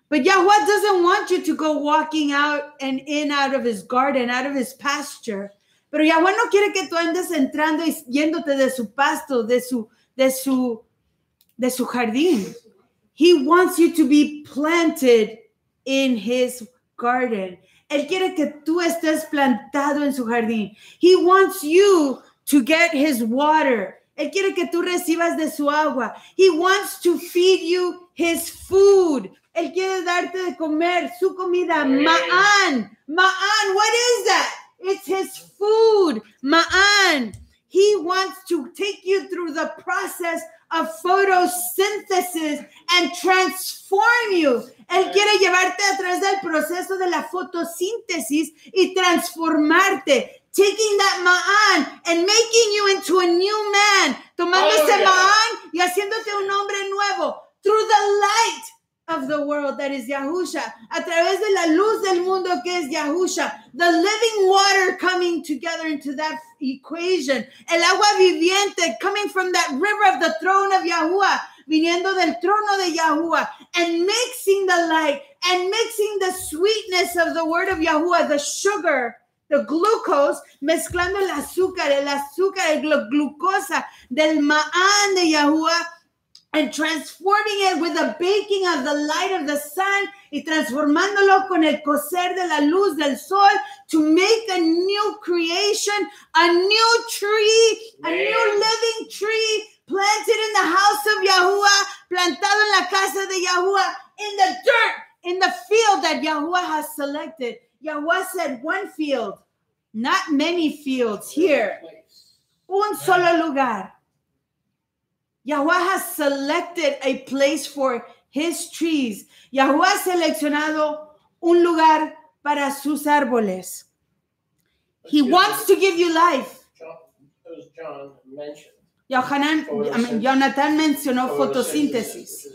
But Yahuwah doesn't want you to go walking out and in out of his garden, out of his pasture. Pero Yahuwah no quiere que tú andes entrando y yéndote de su pasto, de su jardín. He wants you to be planted in his garden. Él quiere que tú estés plantado en su jardín. He wants you to get his water. Él quiere que tú recibas de su agua. He wants to feed you his food. Él quiere darte de comer su comida. Ma'an. Ma'an, what is that? It's his food. Ma'an. He wants to take you through the process of photosynthesis and transform you. Él quiere llevarte a través del proceso de la fotosíntesis y transformarte. Taking that ma'an and making you into a new man. Tomando ese ma'an y haciéndote un hombre nuevo. Through the light of the world that is Yahusha. A través de la luz del mundo que es Yahusha. The living water coming together into that equation. El agua viviente coming from that river of the throne of Yahuwah. Viniendo del trono de Yahuwah. And mixing the light. And mixing the sweetness of the word of Yahuwah. The sugar. The glucose, mezclando el azúcar, la glucosa del ma'an de Yahuwah, and transforming it with the baking of the light of the sun, y transformándolo con el cocer de la luz del sol, to make a new creation, a new tree, a new living tree, planted in the house of Yahuwah, plantado en la casa de Yahuwah, in the dirt, in the field that Yahuwah has selected. Yahuwah said one field, not many fields here. Un solo lugar. Yahuwah has selected a place for his trees. Yahuwah ha seleccionado un lugar para sus árboles. He wants to give you life. John mentioned. Jonathan mencionó fotosíntesis.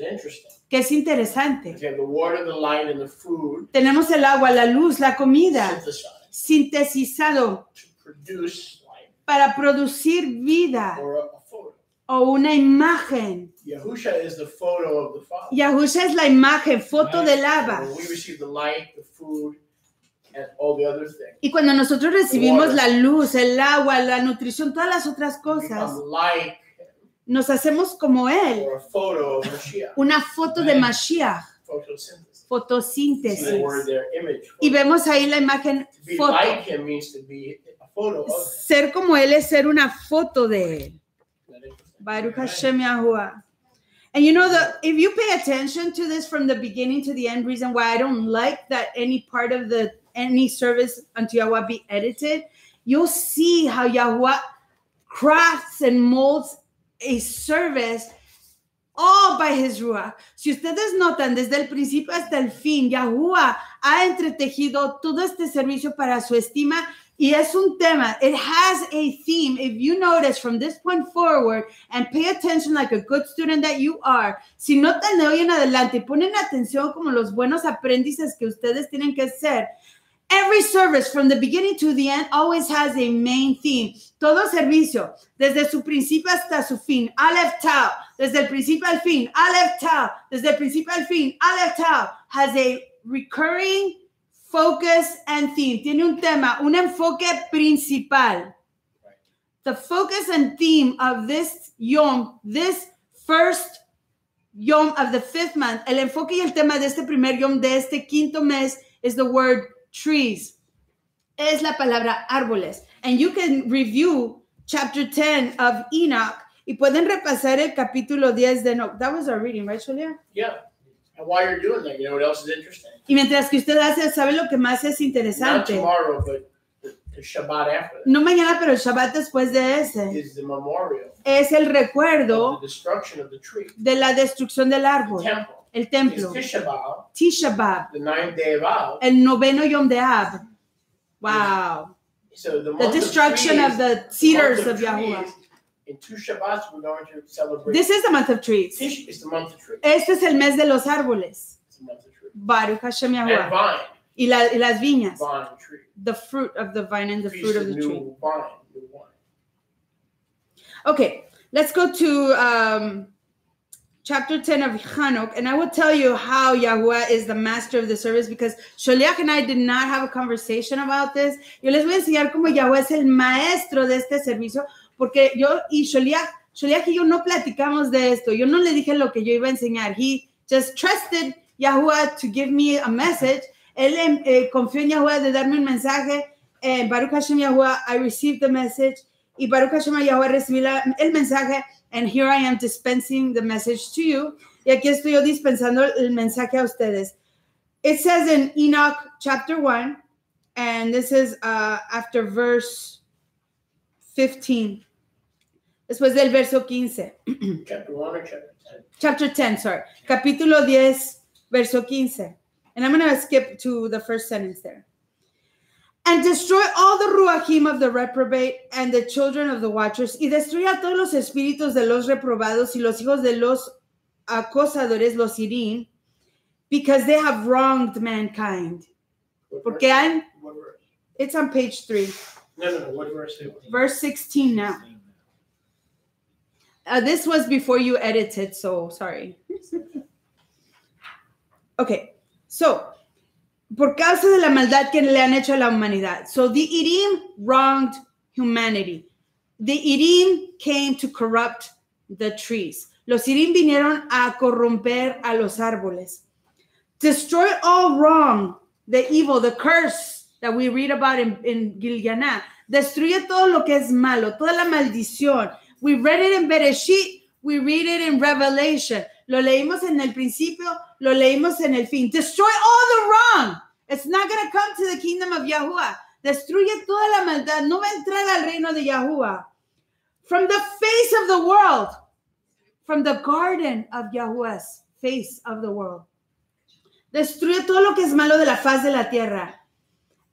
Que es interesante. Okay, the water, the light, and the food. Tenemos el agua, la luz, la comida. Sintetizado. To produce life. Para producir vida. Or a photo. O una imagen. Yahusha is the photo of the Father. Yahusha es la imagen, foto del Abba. When we receive the light, the food, and all the other things. Y cuando nosotros recibimos la luz, el agua, la nutrición, todas las otras cosas, nos hacemos como Él. Or a photo of Mashiach. Una foto de Mashiach. Photosynthesis. See the fotosíntesis. word there, image. Y vemos ahí la imagen To be foto. like him means to be a photo of him. Ser como él es ser una foto de él. Isn't that interesting? Baruch Hashem Yahuwah. And you know, if you pay attention to this from the beginning to the end, reason why I don't like that any part of any service unto Yahweh be edited, you'll see how Yahweh crafts and molds a service all by his Ruach. Si ustedes notan, desde el principio hasta el fin, Yahuwah ha entretejido todo este servicio para su estima y es un tema. It has a theme. If you notice from this point forward and pay attention like a good student that you are, si notan de hoy en adelante y ponen atención como los buenos aprendices que ustedes tienen que ser, every service from the beginning to the end always has a main theme. Todo servicio, desde su principio hasta su fin, Aleph Tau, desde el principio al fin, Aleph Tau, desde el principio al fin, Aleph Tau, has a recurring focus and theme. Tiene un tema, un enfoque principal. The focus and theme of this Yom, this first Yom of the 5th month, el enfoque y el tema de este primer Yom de este quinto mes is the word trees. Es la palabra árboles. And you can review chapter 10 of Enoch y pueden repasar el capítulo 10 de Enoch. That was our reading, right, Sholia? Yeah. And while you're doing that, you know what else is interesting? Y mientras que usted hace, ¿sabe lo que más es Not interesante? tomorrow, but the Shabbat after that No mañana, pero el Shabbat después de ese. is the memorial Es el of recuerdo the destruction of the tree, de la destrucción del the árbol, temple. el It's templo. Tisha B'Av, Tisha B'Av, the 9th day of Av. el noveno Yom de Ab. Wow. So the The month destruction of of trees, the cedars the of month Yahuwah. trees, in 2 Shabbats, we're going to celebrate. This is the month of trees. Tish is the month of trees. Este es el mes de los árboles. It's the month of trees. Baruch Hashem And Yahuwah. vine, Y las viñas. vine tree. The fruit of the vine and the Feast fruit of of the tree. new wine, new wine. Okay, let's go to chapter 10 of Hanok, and I will tell you how Yahweh is the master of the service because Sholiach and I did not have a conversation about this. Yo les voy a enseñar cómo Yahweh es el maestro de este servicio, porque yo y Sholiach y yo no platicamos de esto. Yo no le dije lo que yo iba a enseñar. He just trusted Yahweh to give me a message. Él confió en Yahweh de darme un mensaje. Baruch Hashem Yahweh, I received the message. Y Baruch Hashem Yahweh recibí el mensaje. And here I am dispensing the message to you. Y aquí estoy yo dispensando el mensaje a ustedes. It says in Enoch chapter 1, and this is after verse 15. Después del verso 15. Chapter 1 or chapter 10? Chapter 10, sorry. Capítulo 10, verso 15. And I'm going to skip to the first sentence there. And destroy all the ruachim of the reprobate and the children of the watchers, y destruya todos los espíritus de los reprobados y los hijos de los acosadores, los irín, because they have wronged mankind. What Porque verse? han, What verse? it's on page 3, No. What verse? verse 16 now. This was before you edited, so sorry. Okay, so por causa de la maldad que le han hecho a la humanidad. So the Irim wronged humanity. The Irim came to corrupt the trees. Los Irim vinieron a corromper a los árboles. Destroy all wrong, the evil, the curse that we read about in Gilganá. Destruye todo lo que es malo, toda la maldición. We read it in Bereshit, we read it in Revelation. Lo leímos en el principio, lo leímos en el fin. Destroy all the wrong. It's not going to come to the kingdom of Yahuwah. Destruye toda la maldad. No va a entrar al reino de Yahuwah. From the face of the world. From the garden of Yahuwah's face of the world. Destruye todo lo que es malo de la faz de la tierra.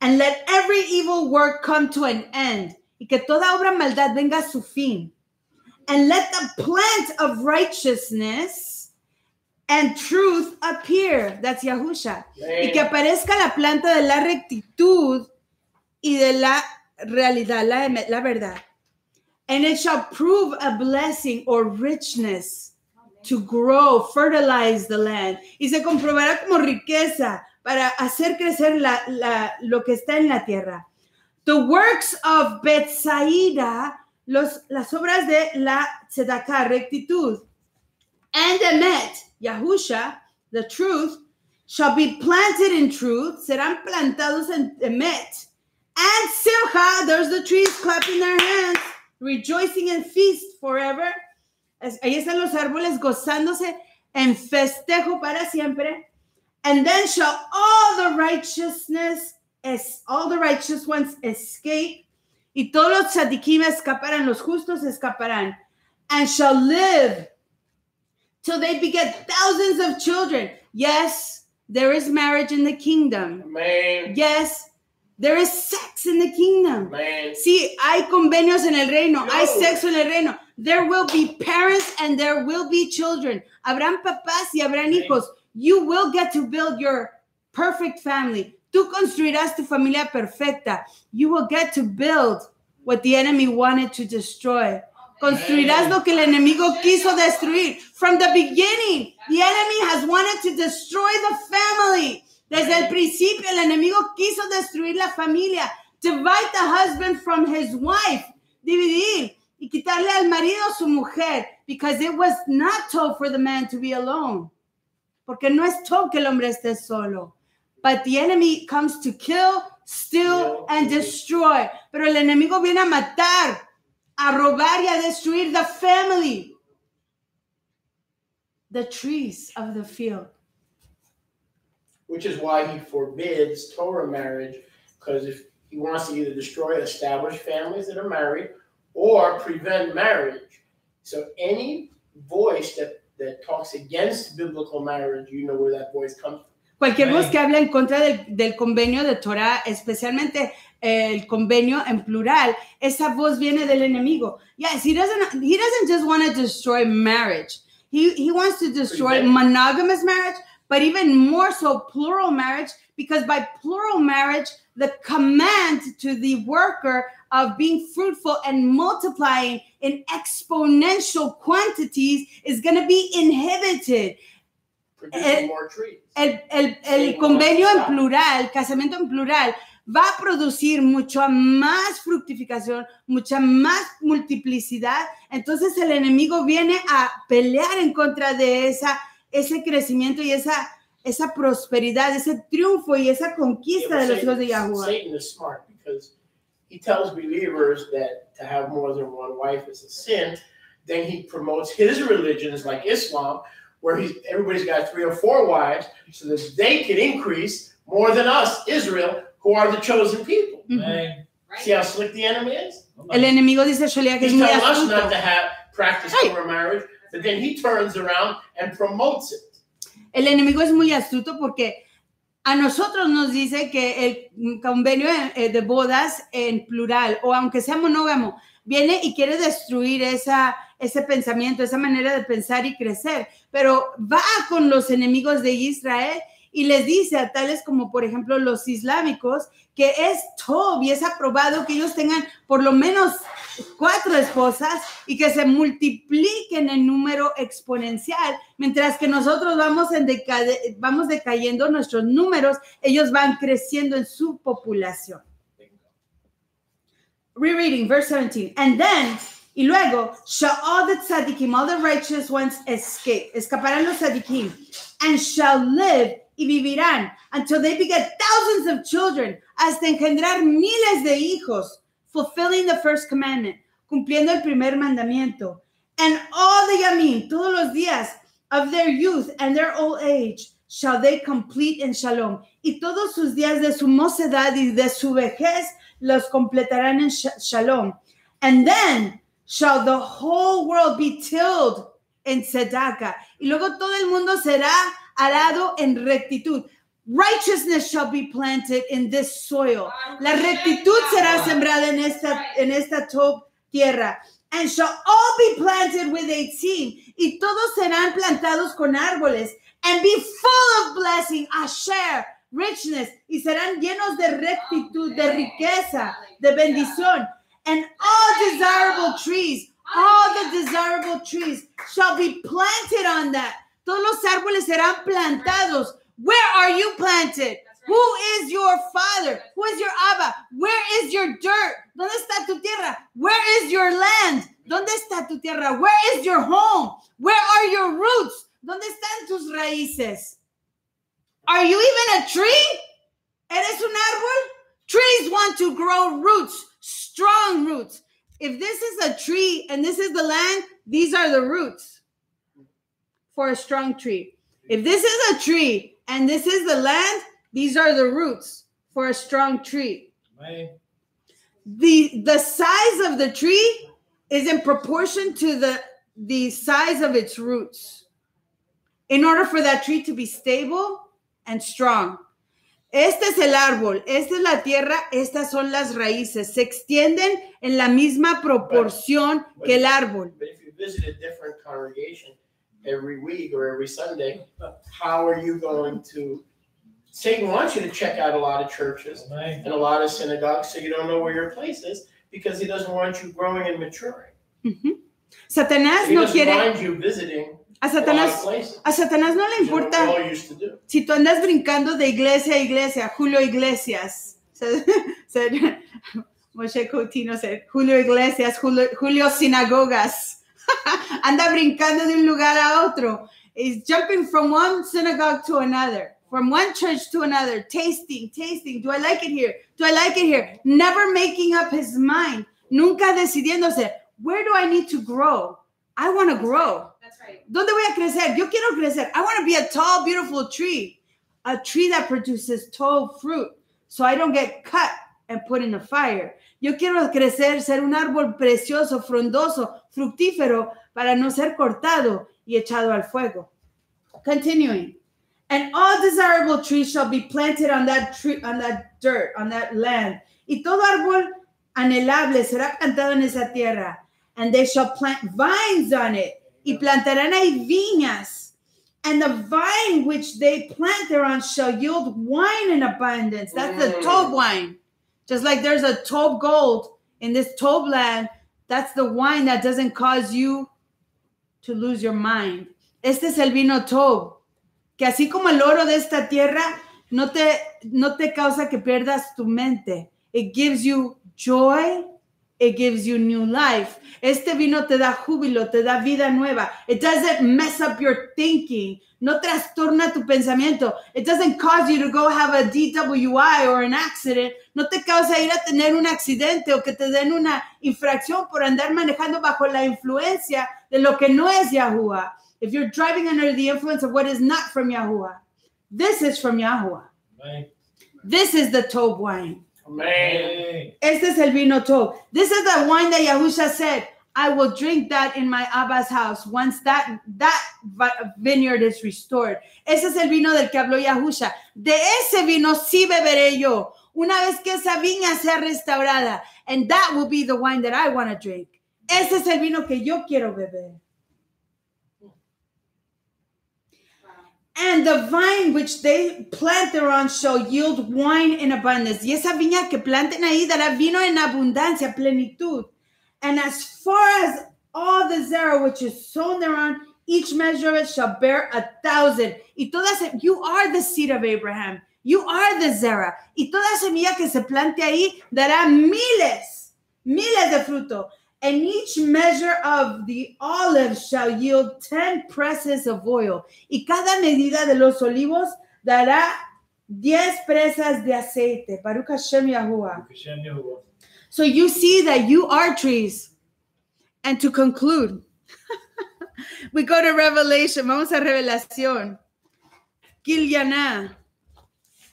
And let every evil work come to an end. Y que toda obra maldad venga a su fin. And let the plant of righteousness and truth appear. That's Yahusha. Y que aparezca la planta de la rectitud y de la realidad, la verdad. And it shall prove a blessing or richness to grow, fertilize the land. Y se comprobará como riqueza para hacer crecer lo que está en la tierra. The works of Betsaida, las obras de la tzedakah, rectitud, and Emet, Yahusha, the truth, shall be planted in truth, serán plantados en Emet. And Simcha, there's the trees clapping their hands, rejoicing and feast forever. Ahí están los árboles gozándose en festejo para siempre. And then shall all the righteous ones escape. Y todos los tzadikim escaparán, los justos escaparán. And shall live till they beget thousands of children. Yes, there is marriage in the kingdom. Amen. Yes, there is sex in the kingdom. Amen. Sí, hay convenios en el reino, No. hay sexo en el reino. There will be parents and there will be children. Habrán papás y habrán hijos. You will get to build your perfect family. Tú construirás tu familia perfecta. You will get to build what the enemy wanted to destroy. Construirás lo que el enemigo quiso destruir. From the beginning, the enemy has wanted to destroy the family. Desde el principio, el enemigo quiso destruir la familia. Divide the husband from his wife. Dividir y quitarle al marido a su mujer. Because it was not told for the man to be alone. Porque no es told que el hombre esté solo. But the enemy comes to kill, steal, and destroy. Pero el enemigo viene a matar, a robar y a destruir the family. The trees of the field. Which is why he forbids Torah marriage, because if he wants to either destroy established families that are married or prevent marriage. So any voice that talks against biblical marriage, you know where that voice comes from. Cualquier voz que habla en contra del convenio de Torah, especialmente el convenio en plural, esa voz viene del enemigo. Yes, he doesn't just want to destroy marriage. He wants to destroy monogamous marriage, but even more so plural marriage, because by plural marriage, the command to the worker of being fruitful and multiplying in exponential quantities is going to be inhibited. Producing more trees. El convenio en plural, casamiento en plural, va a producir mucha más fructificación, mucha más multiplicidad. Entonces el enemigo viene a pelear en contra de ese crecimiento y esa prosperidad, ese triunfo y esa conquista de los hijos de Yahuwah. Satan is smart because he tells believers that to have more than one wife is a sin. Then he promotes his religions like Islam, where everybody's got 3 or 4 wives so that they can increase more than us, Israel, who are the chosen people. Mm-hmm. See how slick the enemy is? El enemigo dice Sholia que es He's muy telling us astuto. not to practice Torah marriage, but then he turns around and promotes it. El enemigo es muy astuto porque a nosotros nos dice que el convenio de bodas en plural, o aunque sea monógamo, viene y quiere destruir ese pensamiento, esa manera de pensar y crecer, pero va con los enemigos de Israel y les dice a tales como, por ejemplo, los islámicos, que es top y es aprobado que ellos tengan por lo menos 4 esposas y que se multipliquen en número exponencial, mientras que nosotros vamos decayendo nuestros números, ellos van creciendo en su población. Rereading, verse 17. And then, y luego, shall all the tzaddikim, all the righteous ones escape. Escaparán los tzaddikim. And shall live, y vivirán, until they beget thousands of children, hasta engendrar miles de hijos, fulfilling the first commandment, cumpliendo el primer mandamiento. And all the yamim, todos los días of their youth and their old age, shall they complete in shalom. Y todos sus días de su mocedad y de su vejez los completarán en shalom. And then shall the whole world be tilled in tzedakah. Y luego todo el mundo será arado en rectitud. Righteousness shall be planted in this soil. La rectitud será sembrada en esta tierra. And shall all be planted with 18. Y todos serán plantados con árboles. And be full of blessing, asher, richness. Y serán llenos de rectitud, de riqueza, de bendición. And all the desirable trees shall be planted on that. Todos los árboles serán plantados. Where are you planted? Who is your father? Who is your Abba? Where is your dirt? ¿Dónde está tu tierra? Where is your land? ¿Dónde está tu tierra? Where is your home? Where are your roots? ¿Dónde están tus raíces? Are you even a tree? ¿Eres un árbol? Trees want to grow roots, strong roots. If this is a tree and this is the land, these are the roots for a strong tree. If this is a tree and this is the land, these are the roots for a strong tree. Right. The size of the tree is in proportion to the size of its roots. In order for that tree to be stable and strong. Este es el árbol, esta es la tierra, estas son las raíces. Se extienden en la misma proporción que el árbol. But if you visit a different congregation every week or every Sunday, how are you going to... Satan wants you to check out a lot of churches and a lot of synagogues so you don't know where your place is because he doesn't want you growing and maturing. Satanás He no doesn't quiere... mind you visiting A a lot Satanás, of places. a Satanás no le Which is what we importa all used to do. si tú andas brincando de iglesia a iglesia. Julio Iglesias. Said Moshe Coutinho said, Julio Iglesias, Julio Sinagogas. Anda brincando de un lugar a otro. He's jumping from one synagogue to another, from one church to another, tasting. Do I like it here? Do I like it here? Never making up his mind. Nunca decidiéndose, where do I need to grow? I want to grow. That's right. ¿Dónde voy a crecer? Yo quiero crecer. I want to be a tall, beautiful tree. A tree that produces tall fruit. So I don't get cut and put in the fire. Yo quiero crecer, ser un árbol precioso, frondoso, fructífero, para no ser cortado y echado al fuego. Continuing. And all desirable trees shall be planted on that tree, on that dirt, on that land. Y todo árbol anhelable será plantado en esa tierra. And they shall plant vines on it. Y plantarán ahí viñas. And the vine which they plant thereon shall yield wine in abundance. That's the Tob wine. Just like there's a Tob gold in this Tob land, that's the wine that doesn't cause you to lose your mind. Este es el vino Tob, que así como el oro de esta tierra, no te causa que pierdas tu mente. It gives you joy. It gives you new life. Este vino te da júbilo, te da vida nueva. It doesn't mess up your thinking. No trastorna tu pensamiento. It doesn't cause you to go have a DWI or an accident. No te causa ir a tener un accidente o que te den una infracción por andar manejando bajo la influencia de lo que no es Yahuwah. If you're driving under the influence of what is not from Yahuwah, this is from Yahuwah. Right. This is the Tob wine. Man. Este es el vino Tob. This is the wine that Yahusha said, I will drink that in my Abba's house once that vineyard is restored. Ese es el vino del que habló Yahusha. De ese vino sí beberé yo, una vez que esa viña sea restaurada. And that will be the wine that I want to drink. Ese es el vino que yo quiero beber. And the vine which they plant thereon shall yield wine in abundance. Y esa viña que planten ahí dará vino en abundancia, plenitud. And as far as all the zera which is sown thereon, each measure of it shall bear 1,000. Y toda you are the seed of Abraham. You are the zera. Y toda semilla que se plante ahí dará miles de fruto. And each measure of the olive shall yield 10 presses of oil. Y cada medida de los olivos dará 10 presas de aceite. Baruch Hashem Yahuwah. So you see that you are trees. And to conclude, we go to Revelation. Vamos a Revelación. Gilyaná,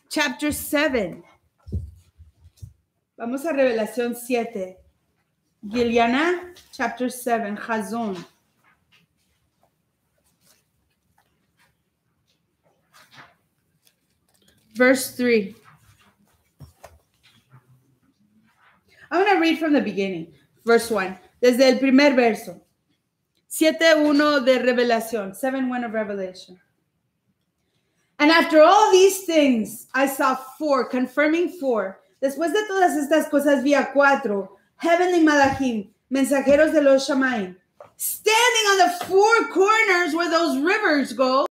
chapter 7. Vamos a Revelación 7. Gilyaná, chapter 7, Chazon. Verse 3. I'm going to read from the beginning. Verse 1. Desde el primer verso. 7:1 de Revelación. 7:1 of Revelation. And after all these things, I saw 4, confirming 4. Después de todas estas cosas, vi a 4. Heavenly Malachim, mensajeros de los Shamaim, standing on the 4 corners where those rivers go.